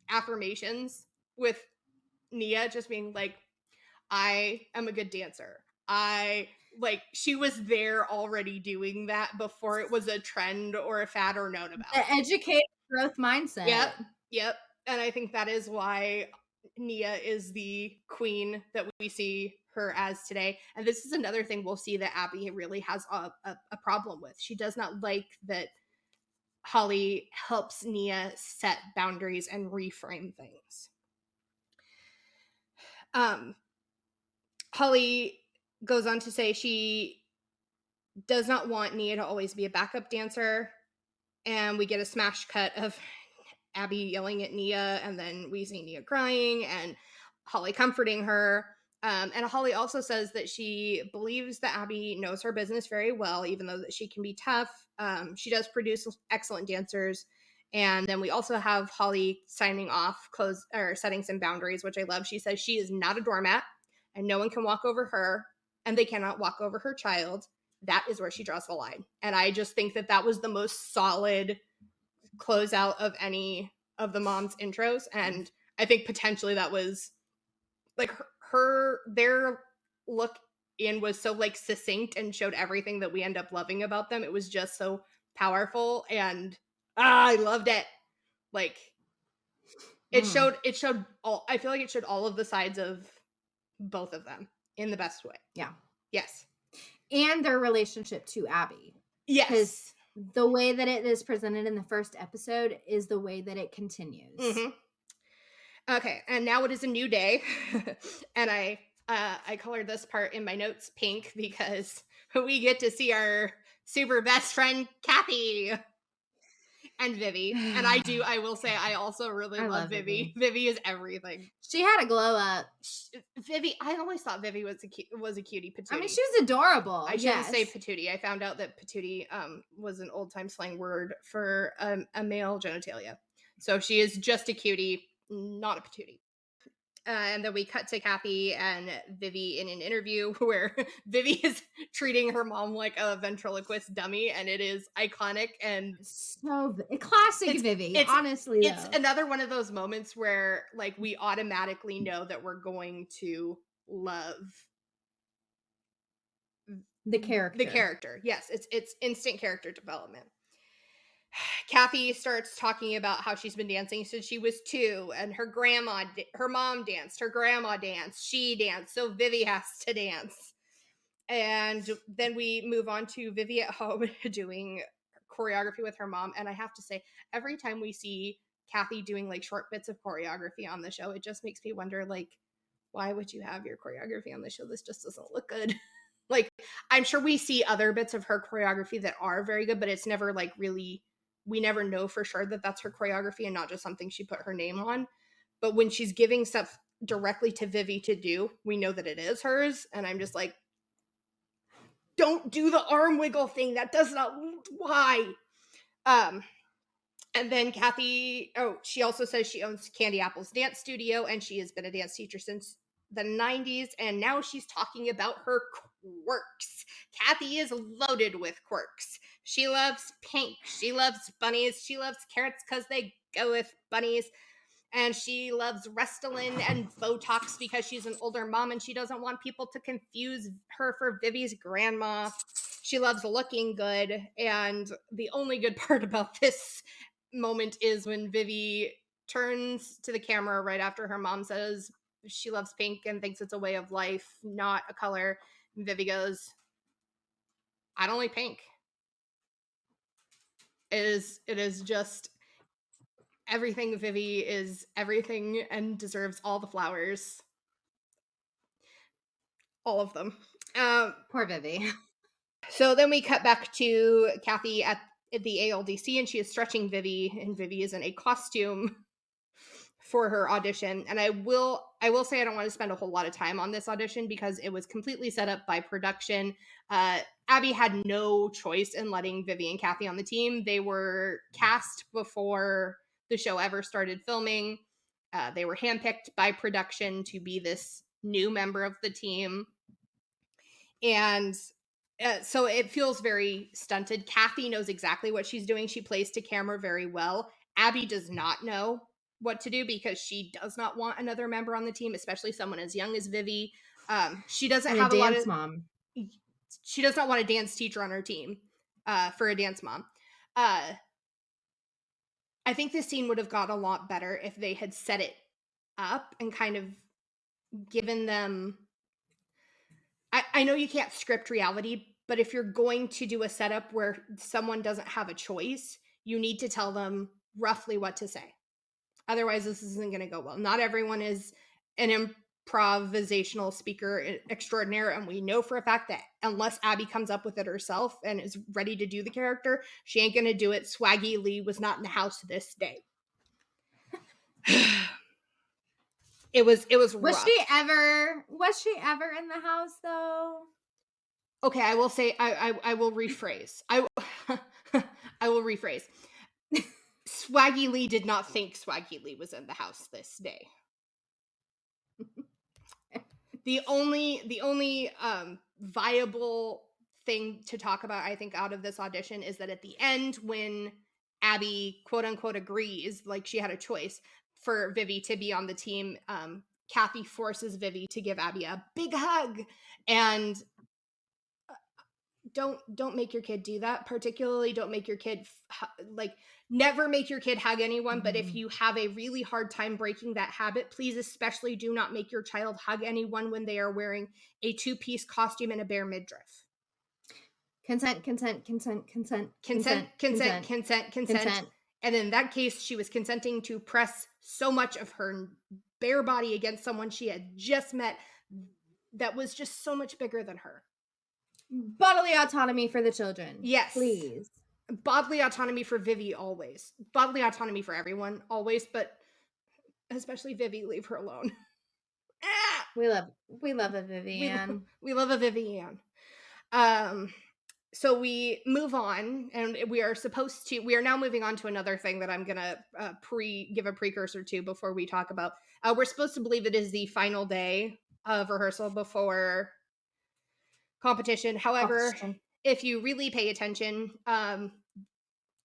affirmations with Nia, just being like, I am a good dancer. She was there already doing that before it was a trend or a fad or known about. The educated growth mindset. Yep. And I think that is why Nia is the queen that we see her as today. And this is another thing we'll see that Abby really has a problem with. She does not like that Holly helps Nia set boundaries and reframe things. Holly goes on to say she does not want Nia to always be a backup dancer. And we get a smash cut of Abby yelling at Nia, and then we see Nia crying and Holly comforting her. And Holly also says that she believes that Abby knows her business very well, even though that she can be tough. She does produce excellent dancers. And then we also have Holly signing off, setting some boundaries, which I love. She says she is not a doormat, and no one can walk over her, and they cannot walk over her child. That is where she draws the line. And I just think that was the most solid closeout of any of the mom's intros. And I think potentially that was like their look in was so like succinct and showed everything that we end up loving about them. It was just so powerful, and I loved it. Like, it showed all, I feel like it showed all of the sides of both of them in the best way. Yeah. Yes. And their relationship to Abby. Yes. Because the way that it is presented in the first episode is the way that it continues. Mm-hmm. Okay, and now it is a new day. And I colored this part in my notes pink because we get to see our super best friend Kathy and Vivi. And I will say I also really love Vivi. Vivi is everything. She had a glow up. Vivi, I always thought Vivi was a cutie patootie. I mean, she was adorable. I shouldn't say patootie. I found out that patootie was an old time slang word for a male genitalia. So she is just a cutie, not a patootie. And then we cut to Kathy and Vivi in an interview where Vivi is treating her mom like a ventriloquist dummy, and it is iconic and so classic Vivi. Honestly, it's another one of those moments where like we automatically know that we're going to love The character. Yes, it's instant character development. Kacie starts talking about how she's been dancing since she was 2, and her mom danced, her grandma danced, she danced, so Vivi has to dance. And then we move on to Vivi at home doing choreography with her mom. And I have to say, every time we see Kacie doing like short bits of choreography on the show, it just makes me wonder, like, why would you have your choreography on the show? This just doesn't look good. Like, I'm sure we see other bits of her choreography that are very good, but it's never like really, we never know for sure that that's her choreography and not just something she put her name on. But when she's giving stuff directly to Vivi to do, we know that it is hers. And I'm just like, don't do the arm wiggle thing. That does not, why? And then Kacie, she also says she owns Candy Apple's dance studio, and she has been a dance teacher since the 90s, and now she's talking about her quirks. Kacie is loaded with quirks. She loves pink. She loves bunnies. She loves carrots because they go with bunnies. And she loves Restylane and Botox because she's an older mom and she doesn't want people to confuse her for Vivi's grandma. She loves looking good. And the only good part about this moment is when Vivi turns to the camera right after her mom says she loves pink and thinks it's a way of life, not a color. And Vivi goes, I don't like pink. It is just everything. Vivi is everything and deserves all the flowers. All of them. Poor Vivi. So then we cut back to Kacie at the ALDC, and she is stretching Vivi, and Vivi is in a costume for her audition. And I will say I don't want to spend a whole lot of time on this audition because it was completely set up by production. Abby had no choice in letting Vivi and Kacie on the team. They were cast before the show ever started filming. They were handpicked by production to be this new member of the team. And so it feels very stunted. Kacie knows exactly what she's doing. She plays to camera very well. Abby does not know what to do because she does not want another member on the team, especially someone as young as Vivi. She doesn't have a lot of mom. She does not want a dance teacher on her team for a dance mom. I think this scene would have got a lot better if they had set it up and kind of given them. I know you can't script reality, but if you're going to do a setup where someone doesn't have a choice, you need to tell them roughly what to say. Otherwise, this isn't going to go well. Not everyone is an improvisational speaker extraordinaire, and we know for a fact that unless Abby comes up with it herself and is ready to do the character, she ain't going to do it. Swaggy Lee was not in the house this day. It was rough. Was she ever in the house though? Okay, I will say I will rephrase. I will rephrase. Swaggy Lee did not think Swaggy Lee was in the house this day. The only viable thing to talk about, I think, out of this audition is that at the end, when Abby quote unquote agrees, like she had a choice for Vivi to be on the team, Kacie forces Vivi to give Abby a big hug. And don't make your kid do that. Particularly don't make your kid never make your kid hug anyone. Mm-hmm. But if you have a really hard time breaking that habit, please especially do not make your child hug anyone when they are wearing a 2-piece costume and a bare midriff. Consent. And in that case, she was consenting to press so much of her bare body against someone she had just met that was just so much bigger than her. Bodily autonomy for the children. Yes. Please. Bodily autonomy for Vivi always. Bodily autonomy for everyone always, but especially Vivi, leave her alone. We love a Vivian. We love a Vivian. So we move on, and we are now moving on to another thing that I'm gonna give a precursor to before we talk about. We're supposed to believe it is the final day of rehearsal before competition. However, if you really pay attention,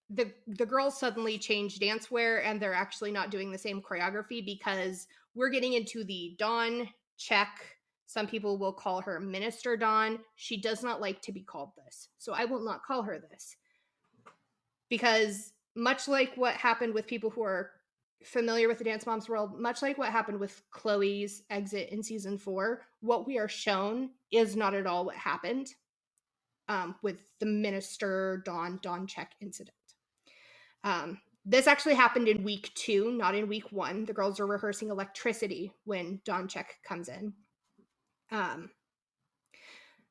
the girls suddenly change dance wear, and they're actually not doing the same choreography because we're getting into the dawn check Some people will call her Minister Dawn. She does not like to be called this, so I will not call her this. Because much like what happened with people who are familiar with the Dance Moms world, much like what happened with Chloe's exit in season 4, what we are shown is not at all what happened with the Minister Dawn check incident. This actually happened in week 2, not in week 1. The girls are rehearsing Electricity when Dawn check comes in.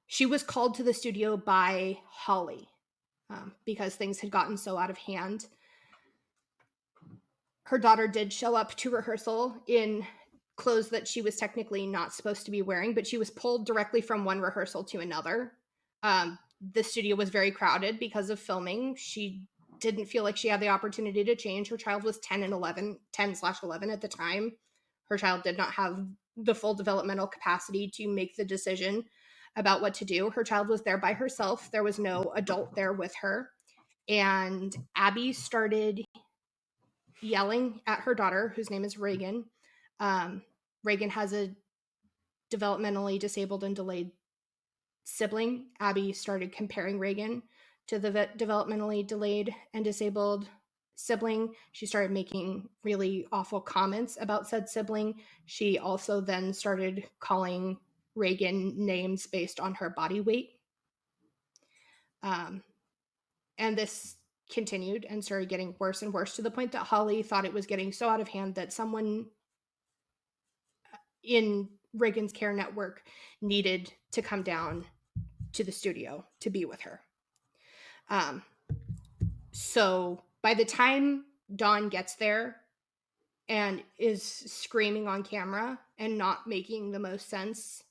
She was called to the studio by Holly because things had gotten so out of hand. Her daughter did show up to rehearsal in clothes that she was technically not supposed to be wearing, but she was pulled directly from one rehearsal to another. The studio was very crowded because of filming. She didn't feel like she had the opportunity to change. Her child was 10/11 at the time. Her child did not have the full developmental capacity to make the decision about what to do. Her child was there by herself. There was no adult there with her. And Abby started yelling at her daughter, whose name is Reagan. Reagan has a developmentally disabled and delayed sibling. Abby started comparing Reagan to the developmentally delayed and disabled sibling. She started making really awful comments about said sibling. She also then started calling Reagan names based on her body weight. And this continued and started getting worse and worse to the point that Holly thought it was getting so out of hand that someone in Reagan's care network needed to come down to the studio to be with her. So by the time Dawn gets there and is screaming on camera and not making the most sense,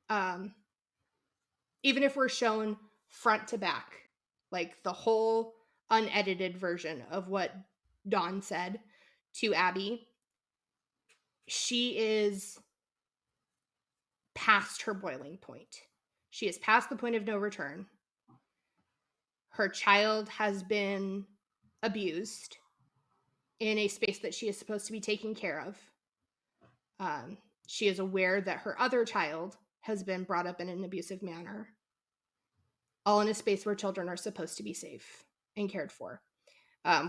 even if we're shown front to back, like the whole unedited version of what Dawn said to Abby, she is past her boiling point. She is past the point of no return. Her child has been abused in a space that she is supposed to be taking care of. She is aware that her other child has been brought up in an abusive manner, all in a space where children are supposed to be safe and cared for.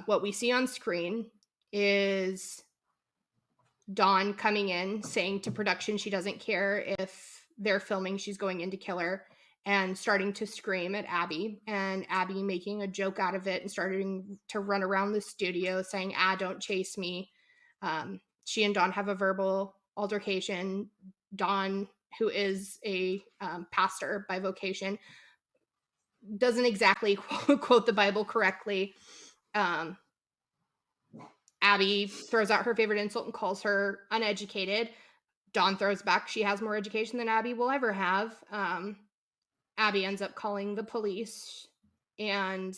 What we see on screen is Dawn coming in, saying to production she doesn't care if they're filming, she's going in to kill her, and starting to scream at Abby, and Abby making a joke out of it and starting to run around the studio saying, don't chase me. She and Dawn have a verbal altercation. Dawn, who is a pastor by vocation, doesn't exactly quote the Bible correctly. Abby throws out her favorite insult and calls her uneducated. Dawn throws back she has more education than Abby will ever have. Abby ends up calling the police, and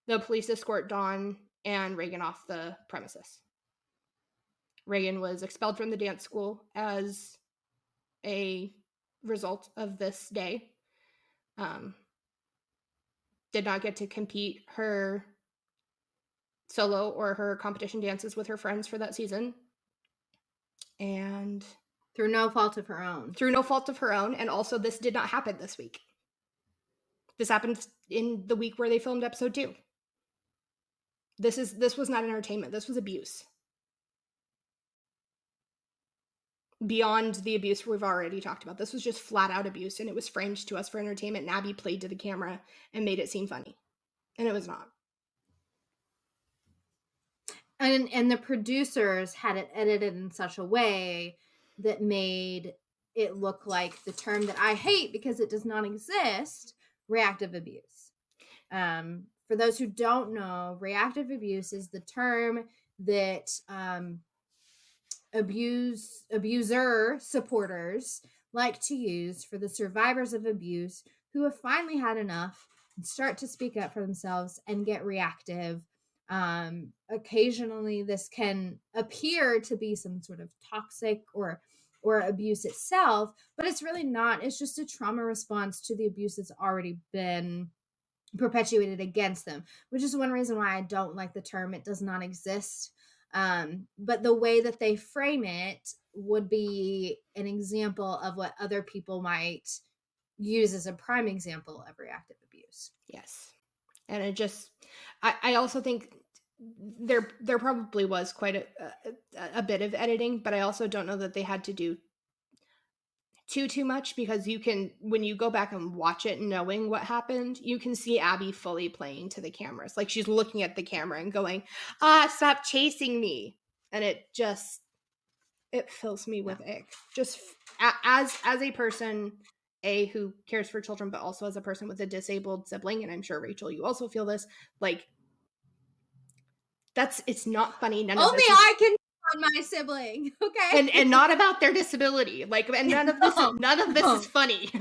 the police escort Dawn and Reagan off the premises. Reagan was expelled from the dance school as a result of this day. Did not get to compete her solo or her competition dances with her friends for that season. And through no fault of her own. And also this did not happen this week. This happened in the week where they filmed episode 2. This was not entertainment. This was abuse. Beyond the abuse we've already talked about. This was just flat out abuse, and it was framed to us for entertainment, and Abby played to the camera and made it seem funny. And it was not. And the producers had it edited in such a way that made it look like the term that I hate because it does not exist, reactive abuse. For those who don't know, reactive abuse is the term that abuser supporters like to use for the survivors of abuse who have finally had enough and start to speak up for themselves and get reactive. Occasionally this can appear to be some sort of toxic or abuse itself, but it's really not. It's just a trauma response to the abuse that's already been perpetuated against them, which is one reason why I don't like the term. It does not exist. But the way that they frame it would be an example of what other people might use as a prime example of reactive abuse. Yes. And it just, I also think there probably was quite a bit of editing, but I also don't know that they had to do too much, because you can, when you go back and watch it knowing what happened, you can see Abby fully playing to the cameras. Like, she's looking at the camera and going, stop chasing me. And it fills me with ick. Just as a person, who cares for children, but also as a person with a disabled sibling, and I'm sure, Rachel, you also feel this, like, it's not funny. None of Only this I can on my sibling, okay? and not about their disability. Like, and none of this is funny.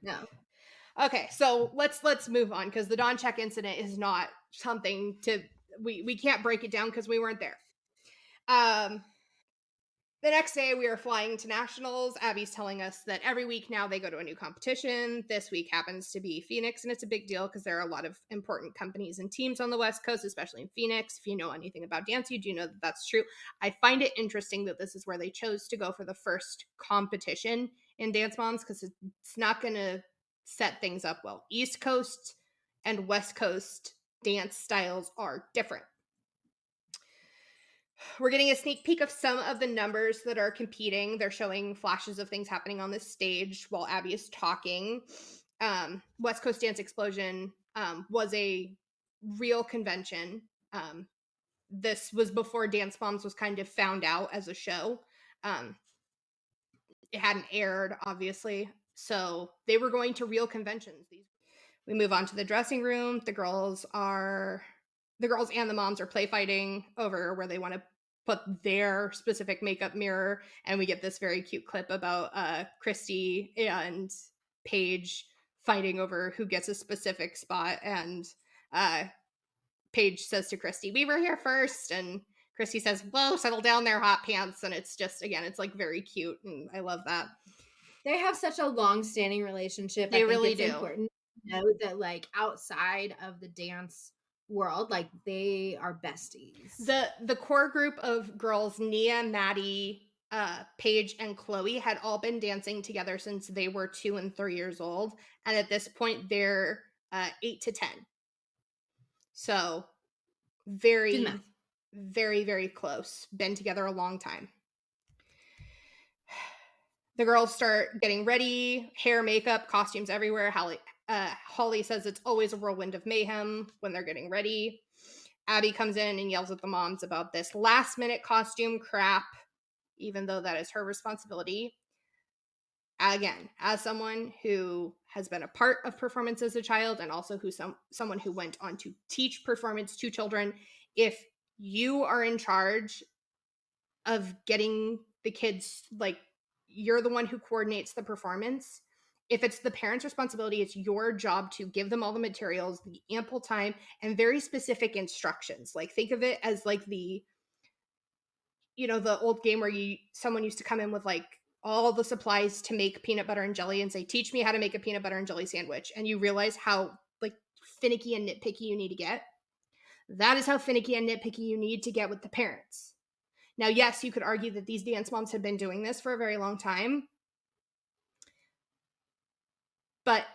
No. Okay, so let's move on, because the Dawn check incident is not something to we can't break it down because we weren't there. The next day, we are flying to nationals. Abby's telling us that every week now they go to a new competition. This week happens to be Phoenix, and it's a big deal because there are a lot of important companies and teams on the West Coast, especially in Phoenix. If you know anything about dance, you do know that that's true. I find it interesting that this is where they chose to go for the first competition in Dance Moms, because it's not going to set things up well. East Coast and West Coast dance styles are different. We're getting a sneak peek of some of the numbers that are competing. They're showing flashes of things happening on the stage while Abby is talking. West Coast Dance Explosion was a real convention. This was before Dance Moms was kind of found out as a show. It hadn't aired, obviously. So they were going to real conventions. We move on to the dressing room. The girls and the moms are play fighting over where they want to put their specific makeup mirror, and we get this very cute clip about Christy and Paige fighting over who gets a specific spot, and Paige says to Christy, "We were here first," and Christy says, "Whoa, settle down there, hot pants." And it's just, again, it's like very cute, and I love that. They have such a long-standing relationship. They really it's do. Important to know that, like, outside of the dance world, like, they are besties. The core group of girls, Nia, Maddie, Paige, and Chloe, had all been dancing together since they were 2 and 3 years old, and at this point they're 8 to 10. So very, very, very close. Been together a long time. The girls start getting ready, hair, makeup, costumes everywhere. Holly says it's always a whirlwind of mayhem when they're getting ready. Abby comes in and yells at the moms about this last-minute costume crap, even though that is her responsibility. Again, as someone who has been a part of performance as a child, and also someone who went on to teach performance to children, if you are in charge of getting the kids, like, you're the one who coordinates the performance. If it's the parent's responsibility, it's your job to give them all the materials, the ample time, and very specific instructions. Like, think of it as like the old game where someone used to come in with like all the supplies to make peanut butter and jelly and say, "Teach me how to make a peanut butter and jelly sandwich." And you realize how like finicky and nitpicky you need to get. That is how finicky and nitpicky you need to get with the parents. Now, yes, you could argue that these dance moms have been doing this for a very long time. But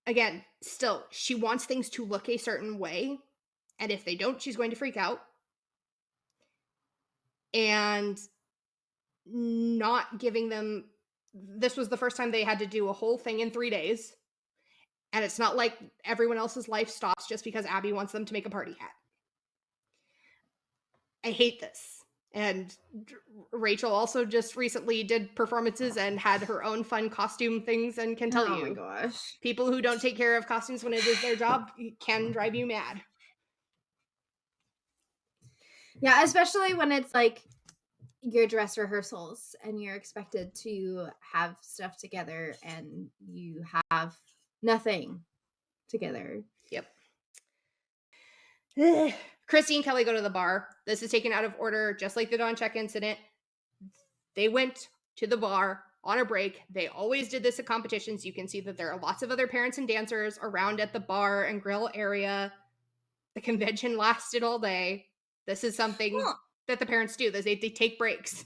again, still, she wants things to look a certain way. And if they don't, she's going to freak out. And not giving them, this was the first time they had to do a whole thing in 3 days. And it's not like everyone else's life stops just because Abby wants them to make a party hat. I hate this. And Rachel also just recently did performances and had her own fun costume things, and can tell you, my gosh, people who don't take care of costumes when it is their job can drive you mad. Yeah, especially when it's like your dress rehearsals and you're expected to have stuff together and you have nothing together. Yep. Christy and Kelly go to the bar. This is taken out of order, just like the Dawn check incident. They went to the bar on a break. They always did this at competitions. You can see that there are lots of other parents and dancers around at the bar and grill area. The convention lasted all day. This is something that the parents do. They take breaks.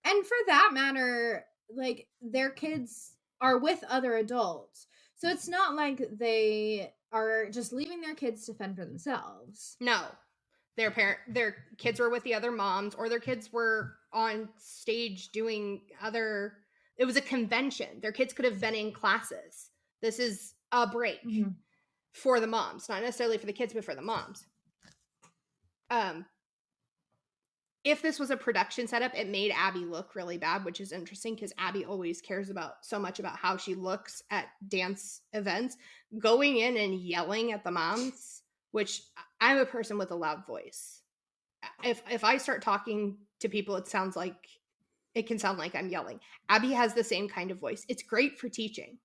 And for that matter, like, their kids are with other adults. So it's not like they are just leaving their kids to fend for themselves. No. Their kids were with the other moms, or their kids were on stage doing other, it was a convention. Their kids could have been in classes. This is a break for the moms, not necessarily for the kids, but for the moms. If this was a production setup, it made Abby look really bad, which is interesting because Abby always cares about so much about how she looks at dance events. Going in and yelling at the moms, which I'm a person with a loud voice. If I start talking to people, it can sound like I'm yelling. Abby has the same kind of voice. It's great for teaching.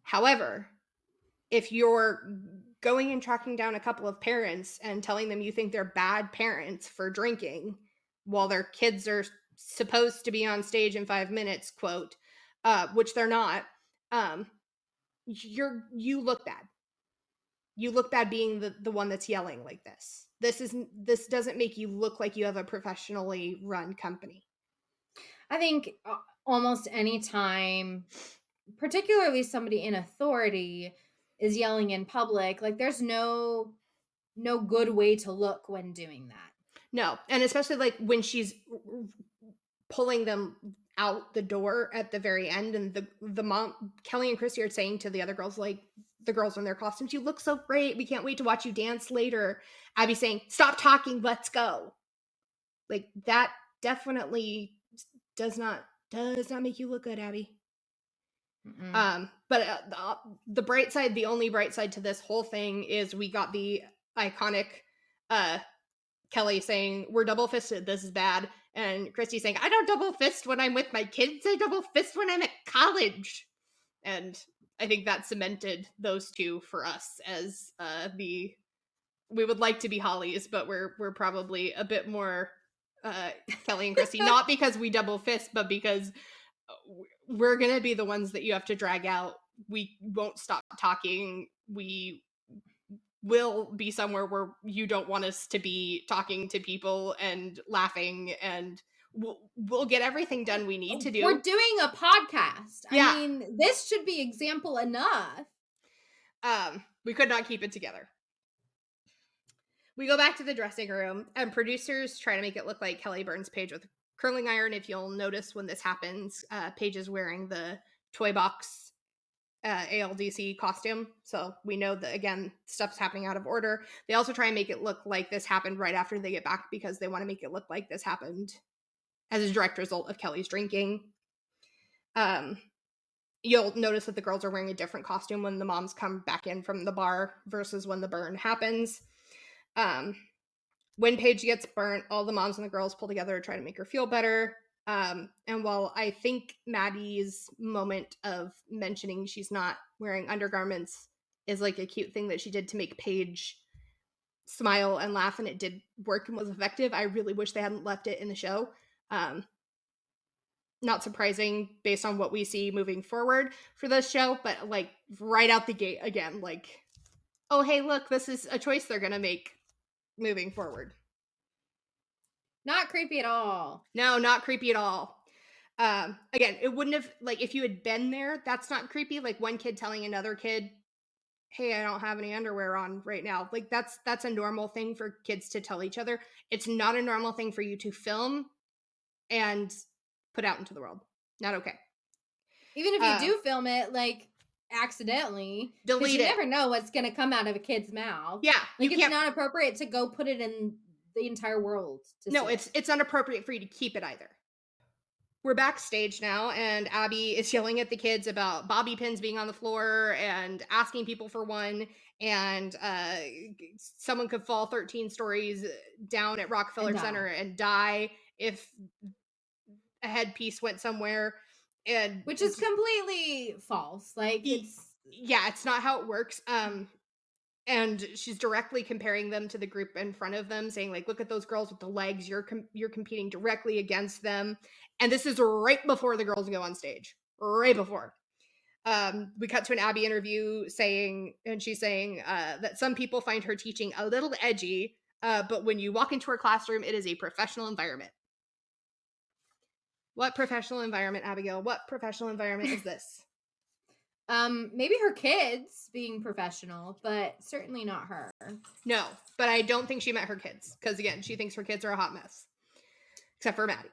However, if you're going and tracking down a couple of parents and telling them you think they're bad parents for drinking while their kids are supposed to be on stage in 5 minutes, quote, which they're not, you look bad. You look bad being the one that's yelling like this. This doesn't make you look like you have a professionally run company. I think almost any time, particularly somebody in authority, is yelling in public, like, there's no good way to look when doing that. No, and especially like when she's pulling them out the door at the very end, and the mom, Kelly and Christy, are saying to the other girls, like, the girls in their costumes, you look so great, we can't wait to watch you dance later. Abby saying, stop talking, let's go. Like, that definitely does not make you look good, Abby. But the bright side, the only bright side to this whole thing is we got the iconic Kelly saying, we're double fisted, this is bad, and Christy saying, I don't double fist when I'm with my kids, I double fist when I'm at college. And I think that cemented those two for us as we would like to be Hollies, but we're probably a bit more Kelly and Christy, not because we double fist, but because we're gonna be the ones that you have to drag out. We won't stop talking. We will be somewhere where you don't want us to be, talking to people and laughing, and we'll get everything done we need to do. We're doing a podcast. Yeah. I mean, this should be example enough. We could not keep it together. We go back to the dressing room, and producers try to make it look like Kelly burns Paige with a curling iron. If you'll notice when this happens, Paige is wearing the toy box ALDC costume, so we know that, again, stuff's happening out of order. They also try and make it look like this happened right after they get back, because they want to make it look like this happened as a direct result of Kelly's drinking. You'll notice that the girls are wearing a different costume when the moms come back in from the bar versus when the burn happens. When Paige gets burnt, all the moms and the girls pull together to try to make her feel better. And while I think Maddie's moment of mentioning she's not wearing undergarments is like a cute thing that she did to make Paige smile and laugh, and it did work and was effective, I really wish they hadn't left it in the show. Not surprising based on what we see moving forward for this show, but like right out the gate again, like, oh, hey, look, this is a choice they're gonna make moving forward. Not creepy at all. No, not creepy at all. Again, it wouldn't have, like, if you had been there, that's not creepy. Like one kid telling another kid, hey, I don't have any underwear on right now. Like that's a normal thing for kids to tell each other. It's not a normal thing for you to film and put out into the world. Not okay. Even if you do film it, like, accidentally, delete you it. never know what's going to come out of a kid's mouth. Yeah. Like, it's not appropriate to go put it in the entire world. No, it's not appropriate for you to keep it either. We're backstage now, and Abby is yelling at the kids about bobby pins being on the floor and asking people for one, and someone could fall 13 stories down at Rockefeller Center and die if a headpiece went somewhere. And which is completely false. Like, it's not how it works. And she's directly comparing them to the group in front of them, saying, like, look at those girls with the legs, you're competing directly against them. And this is right before the girls go on stage. Right before. We cut to an Abby interview she's saying that some people find her teaching a little edgy, but when you walk into her classroom, it is a professional environment. What professional environment, Abigail? What professional environment is this? Maybe her kids being professional, but certainly not her. No, but I don't think she met her kids because, again, she thinks her kids are a hot mess, except for Maddie.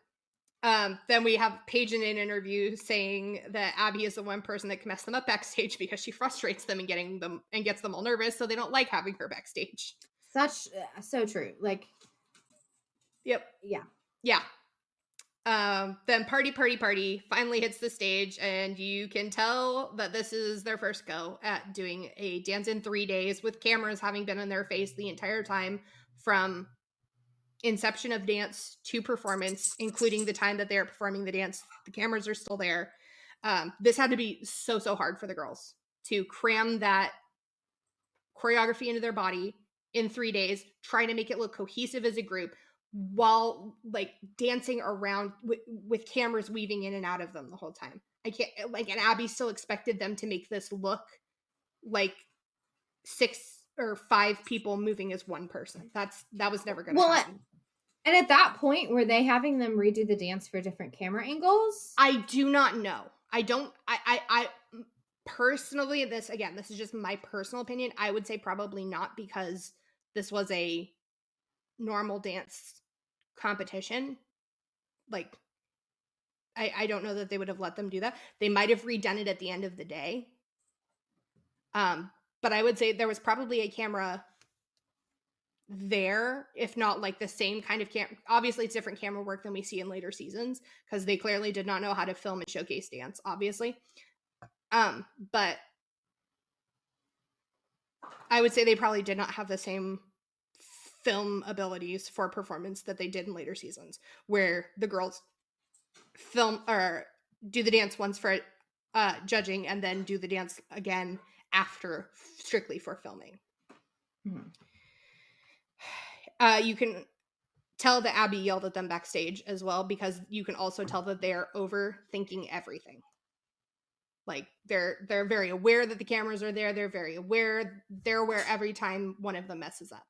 Then we have Paige in an interview saying that Abby is the one person that can mess them up backstage because she frustrates them and gets them all nervous, so they don't like having her backstage. So true. Like, yep, yeah. Then party finally hits the stage, and you can tell that this is their first go at doing a dance in 3 days with cameras having been in their face the entire time from inception of dance to performance, including the time that they're performing the dance. The cameras are still there. This had to be so hard for the girls to cram that choreography into their body in 3 days, trying to make it look cohesive as a group while like dancing around with cameras weaving in and out of them the whole time. I can't and Abby still expected them to make this look like 6 or 5 people moving as one person. That was never going to happen. And at that point, were they having them redo the dance for different camera angles? I do not know. I personally, this is just my personal opinion. I would say probably not, because this was a normal dance competition. Like, I don't know that they would have let them do that. They might have redone it at the end of the day. But I would say there was probably a camera there, if not like the same kind of obviously it's different camera work than we see in later seasons, because they clearly did not know how to film and showcase dance, obviously. But I would say they probably did not have the same film abilities for performance that they did in later seasons, where the girls film or do the dance once for judging and then do the dance again after, strictly for filming. Mm-hmm. You can tell that Abby yelled at them backstage as well, because you can also tell that they're overthinking everything. Like, they're very aware that the cameras are there. They're very aware. They're aware every time one of them messes up.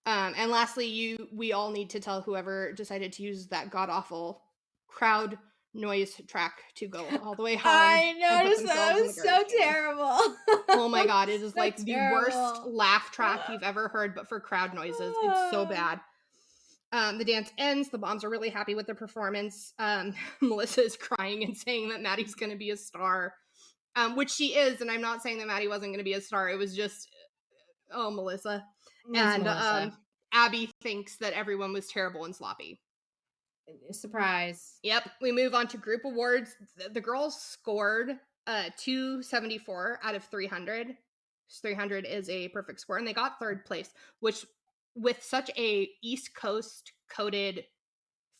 And lastly, we all need to tell whoever decided to use that god-awful crowd noise track to go all the way home. I noticed that. It was so terrible. Oh my god, it is so like terrible. The worst laugh track you've ever heard, but for crowd noises. It's so bad. The dance ends. The Bombs are really happy with the performance. Melissa is crying and saying that Maddie's going to be a star, which she is. And I'm not saying that Maddie wasn't going to be a star. It was just, Melissa. Melissa. Abby thinks that everyone was terrible and sloppy. Surprise. Yep. We move on to group awards. The girls scored 274 out of 300. 300 is a perfect score, and they got 3rd place, which, with such a East Coast coded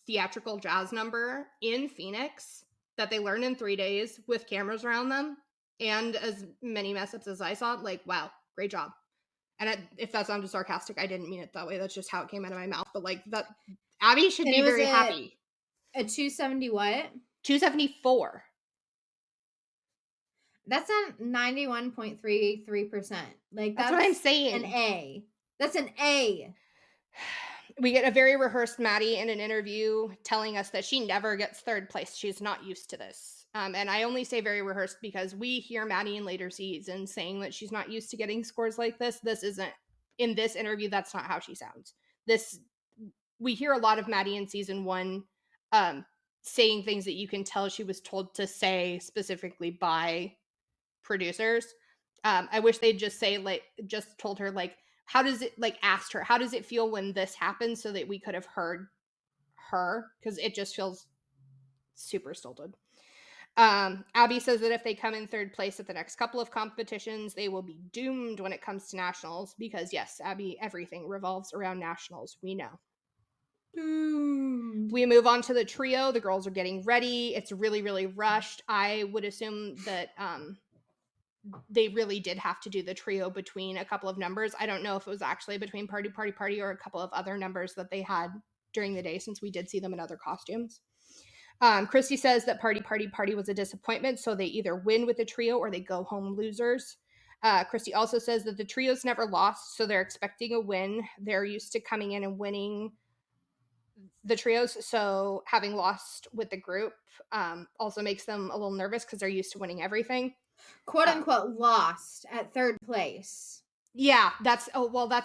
theatrical jazz number in Phoenix that they learned in 3 days with cameras around them and as many mess ups as I saw, like, wow, great job. And if that sounded sarcastic, I didn't mean it that way. That's just how it came out of my mouth. But like, that, Abby should be very happy. A 270 what? 274. That's a 91.33%. Like, that's what I'm saying. An A. That's an A. We get a very rehearsed Maddie in an interview telling us that she never gets 3rd place. She's not used to this. And I only say very rehearsed because we hear Maddie in later seasons saying that she's not used to getting scores like this. This isn't, in this interview, that's not how she sounds. We hear a lot of Maddie in season 1 saying things that you can tell she was told to say specifically by producers. I wish they'd just told her, like, how does it, like, asked her, how does it feel when this happens, so that we could have heard her, because it just feels super stilted. Abby says that if they come in 3rd place at the next couple of competitions, they will be doomed when it comes to nationals, because yes, Abby, everything revolves around nationals. We know. We move on to the trio. The girls are getting ready. It's really, really rushed. I would assume that they really did have to do the trio between a couple of numbers. I don't know if it was actually between party or a couple of other numbers that they had during the day, since we did see them in other costumes. Christy says that party was a disappointment, so they either win with the trio or they go home losers. Christy also says that the trio's never lost, so they're expecting a win. They're used to coming in and winning the trios. So having lost with the group also makes them a little nervous because they're used to winning everything. Quote unquote lost at third place. Yeah, that's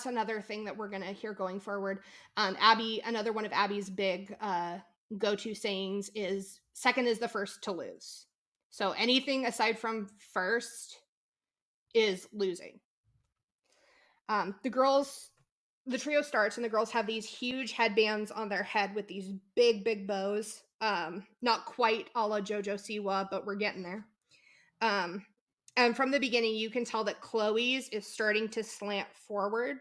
another thing that we're gonna hear going forward. Abby, another one of Abby's big go-to sayings is second is the first to lose. So anything aside from first is losing. The trio starts and the girls have these huge headbands on their head with these big bows. Not quite a la JoJo Siwa, but we're getting there. And from the beginning, you can tell that Chloe's is starting to slant forward.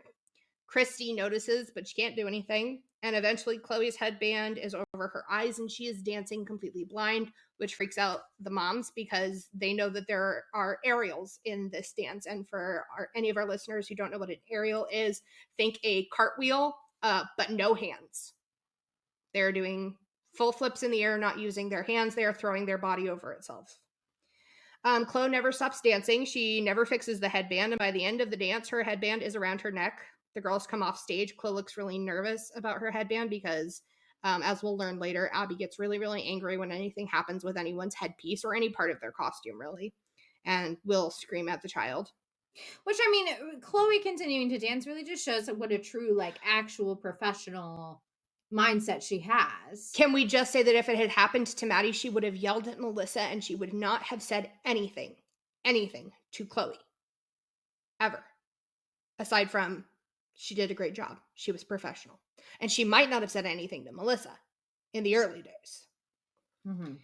Christy notices, but she can't do anything. And eventually, Chloe's headband is over her eyes and she is dancing completely blind, which freaks out the moms because they know that there are aerials in this dance. And for any of our listeners who don't know what an aerial is, think a cartwheel, but no hands. They're doing full flips in the air, not using their hands. They are throwing their body over itself. Chloe never stops dancing. She never fixes the headband. And by the end of the dance, her headband is around her neck. The girls come off stage. Chloe looks really nervous about her headband because, as we'll learn later, Abby gets really angry when anything happens with anyone's headpiece or any part of their costume, really, and will scream at the child. Which, I mean, Chloe continuing to dance really just shows what a true, like, actual professional mindset she has. Can we just say that if it had happened to Maddie, she would have yelled at Melissa and she would not have said anything to Chloe. Ever. Aside from, she did a great job. She was professional. And she might not have said anything to Melissa in the early days. Mm-hmm.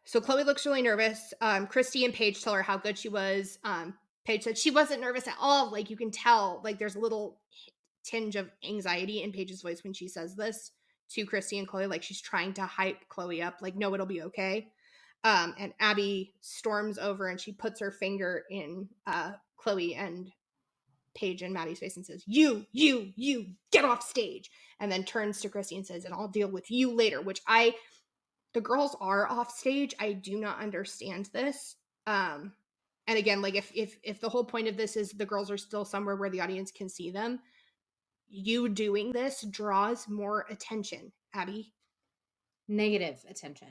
So Chloe looks really nervous. Christy and Paige tell her how good she was. Paige said she wasn't nervous at all. Like, you can tell, like, there's a little tinge of anxiety in Paige's voice when she says this to Christy and Chloe. Like, she's trying to hype Chloe up. Like, no, it'll be okay. And Abby storms over and she puts her finger in Chloe and Paige and Maddie's face and says, you get off stage. And then turns to Christy and says, and I'll deal with you later, which the girls are off stage. I do not understand this. And again, like, if the whole point of this is the girls are still somewhere where the audience can see them, you doing this draws more attention, Abby. Negative attention.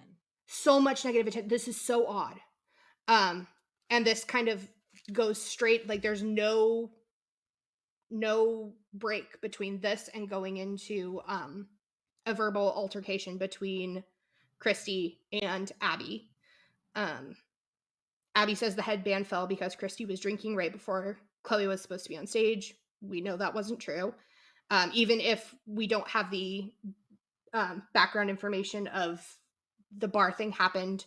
So much negative attention. This is so odd. And this kind of goes straight, like, there's no break between this and going into a verbal altercation between Christy and Abby. Abby says the headband fell because Christy was drinking right before Chloe was supposed to be on stage. We know that wasn't true. Even if we don't have the background information of the bar thing happened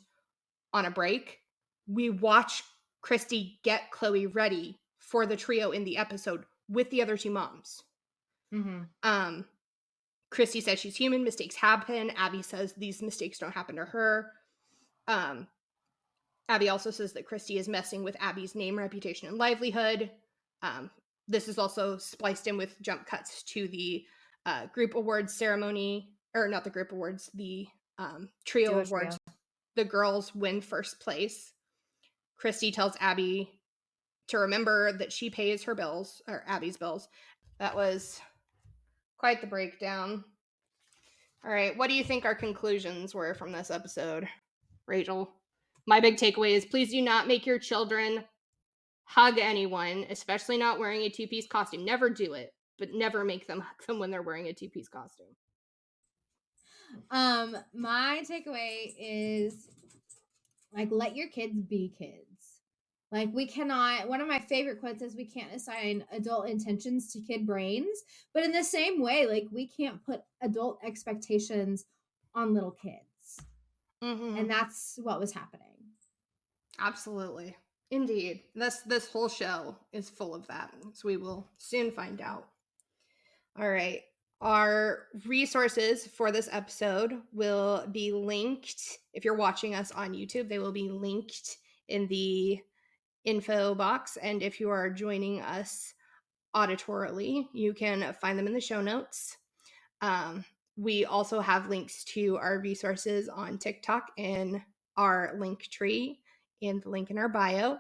on a break, we watch Christy get Chloe ready for the trio in the episode with the other two moms. Mm-hmm. Christy says she's human, mistakes happen. Abby says these mistakes don't happen to her. Abby also says that Christy is messing with Abby's name, reputation, and livelihood. This is also spliced in with jump cuts to the group awards ceremony, or not the group awards, the trio awards. Trio. The girls win first place. Christy tells Abby to remember that she pays her bills, or Abby's bills. That was quite the breakdown. All right, what do you think our conclusions were from this episode, Rachel? My big takeaway is please do not make your children hug anyone, especially not wearing a two-piece costume. Never do it, but never make them hug them when they're wearing a two-piece costume. My takeaway is, like, let your kids be kids. Like, we cannot, one of my favorite quotes is, we can't assign adult intentions to kid brains, but in the same way, like, we can't put adult expectations on little kids. Mm-hmm. And that's what was happening. Absolutely. Indeed. This whole show is full of that, so we will soon find out. All right. Our resources for this episode will be linked. If you're watching us on YouTube, they will be linked in the info box. And if you are joining us auditorily, you can find them in the show notes. We also have links to our resources on TikTok in our link tree in the link in our bio.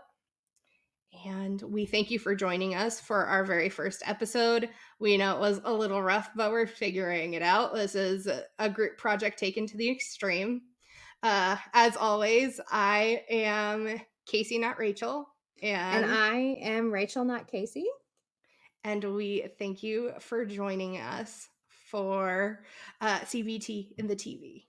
And we thank you for joining us for our very first episode. We know it was a little rough, but we're figuring it out. This is a group project taken to the extreme. As always, I am Kacie, not Rachel. And I am Rachel, not Kacie. And we thank you for joining us for CBT in the TV.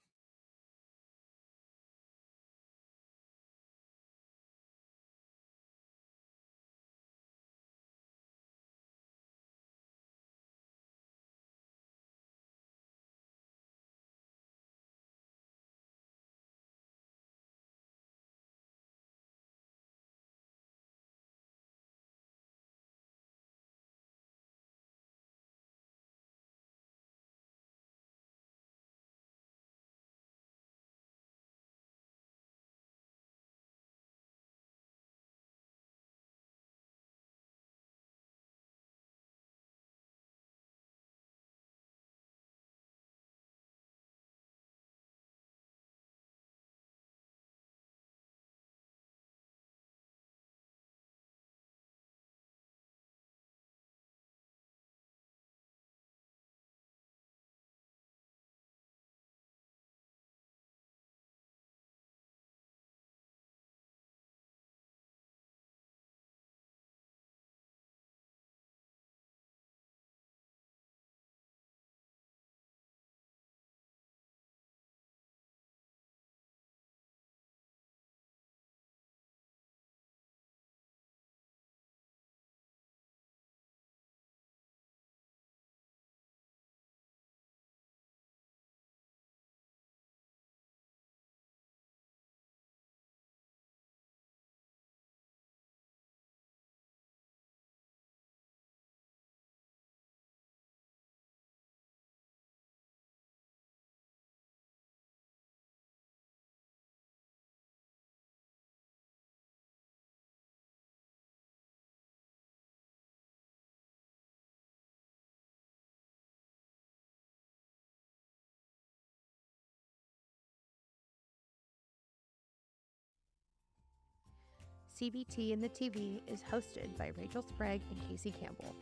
CBT in the TV is hosted by Rachel Sprague and Kacie Campbell.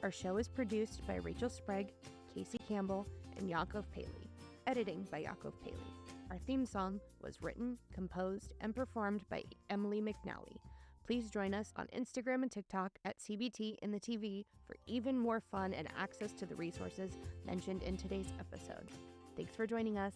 Our show is produced by Rachel Sprague, Kacie Campbell, and Yakov Paley. Editing by Yakov Paley. Our theme song was written, composed, and performed by Emily McNally. Please join us on Instagram and TikTok at CBT in the TV for even more fun and access to the resources mentioned in today's episode. Thanks for joining us.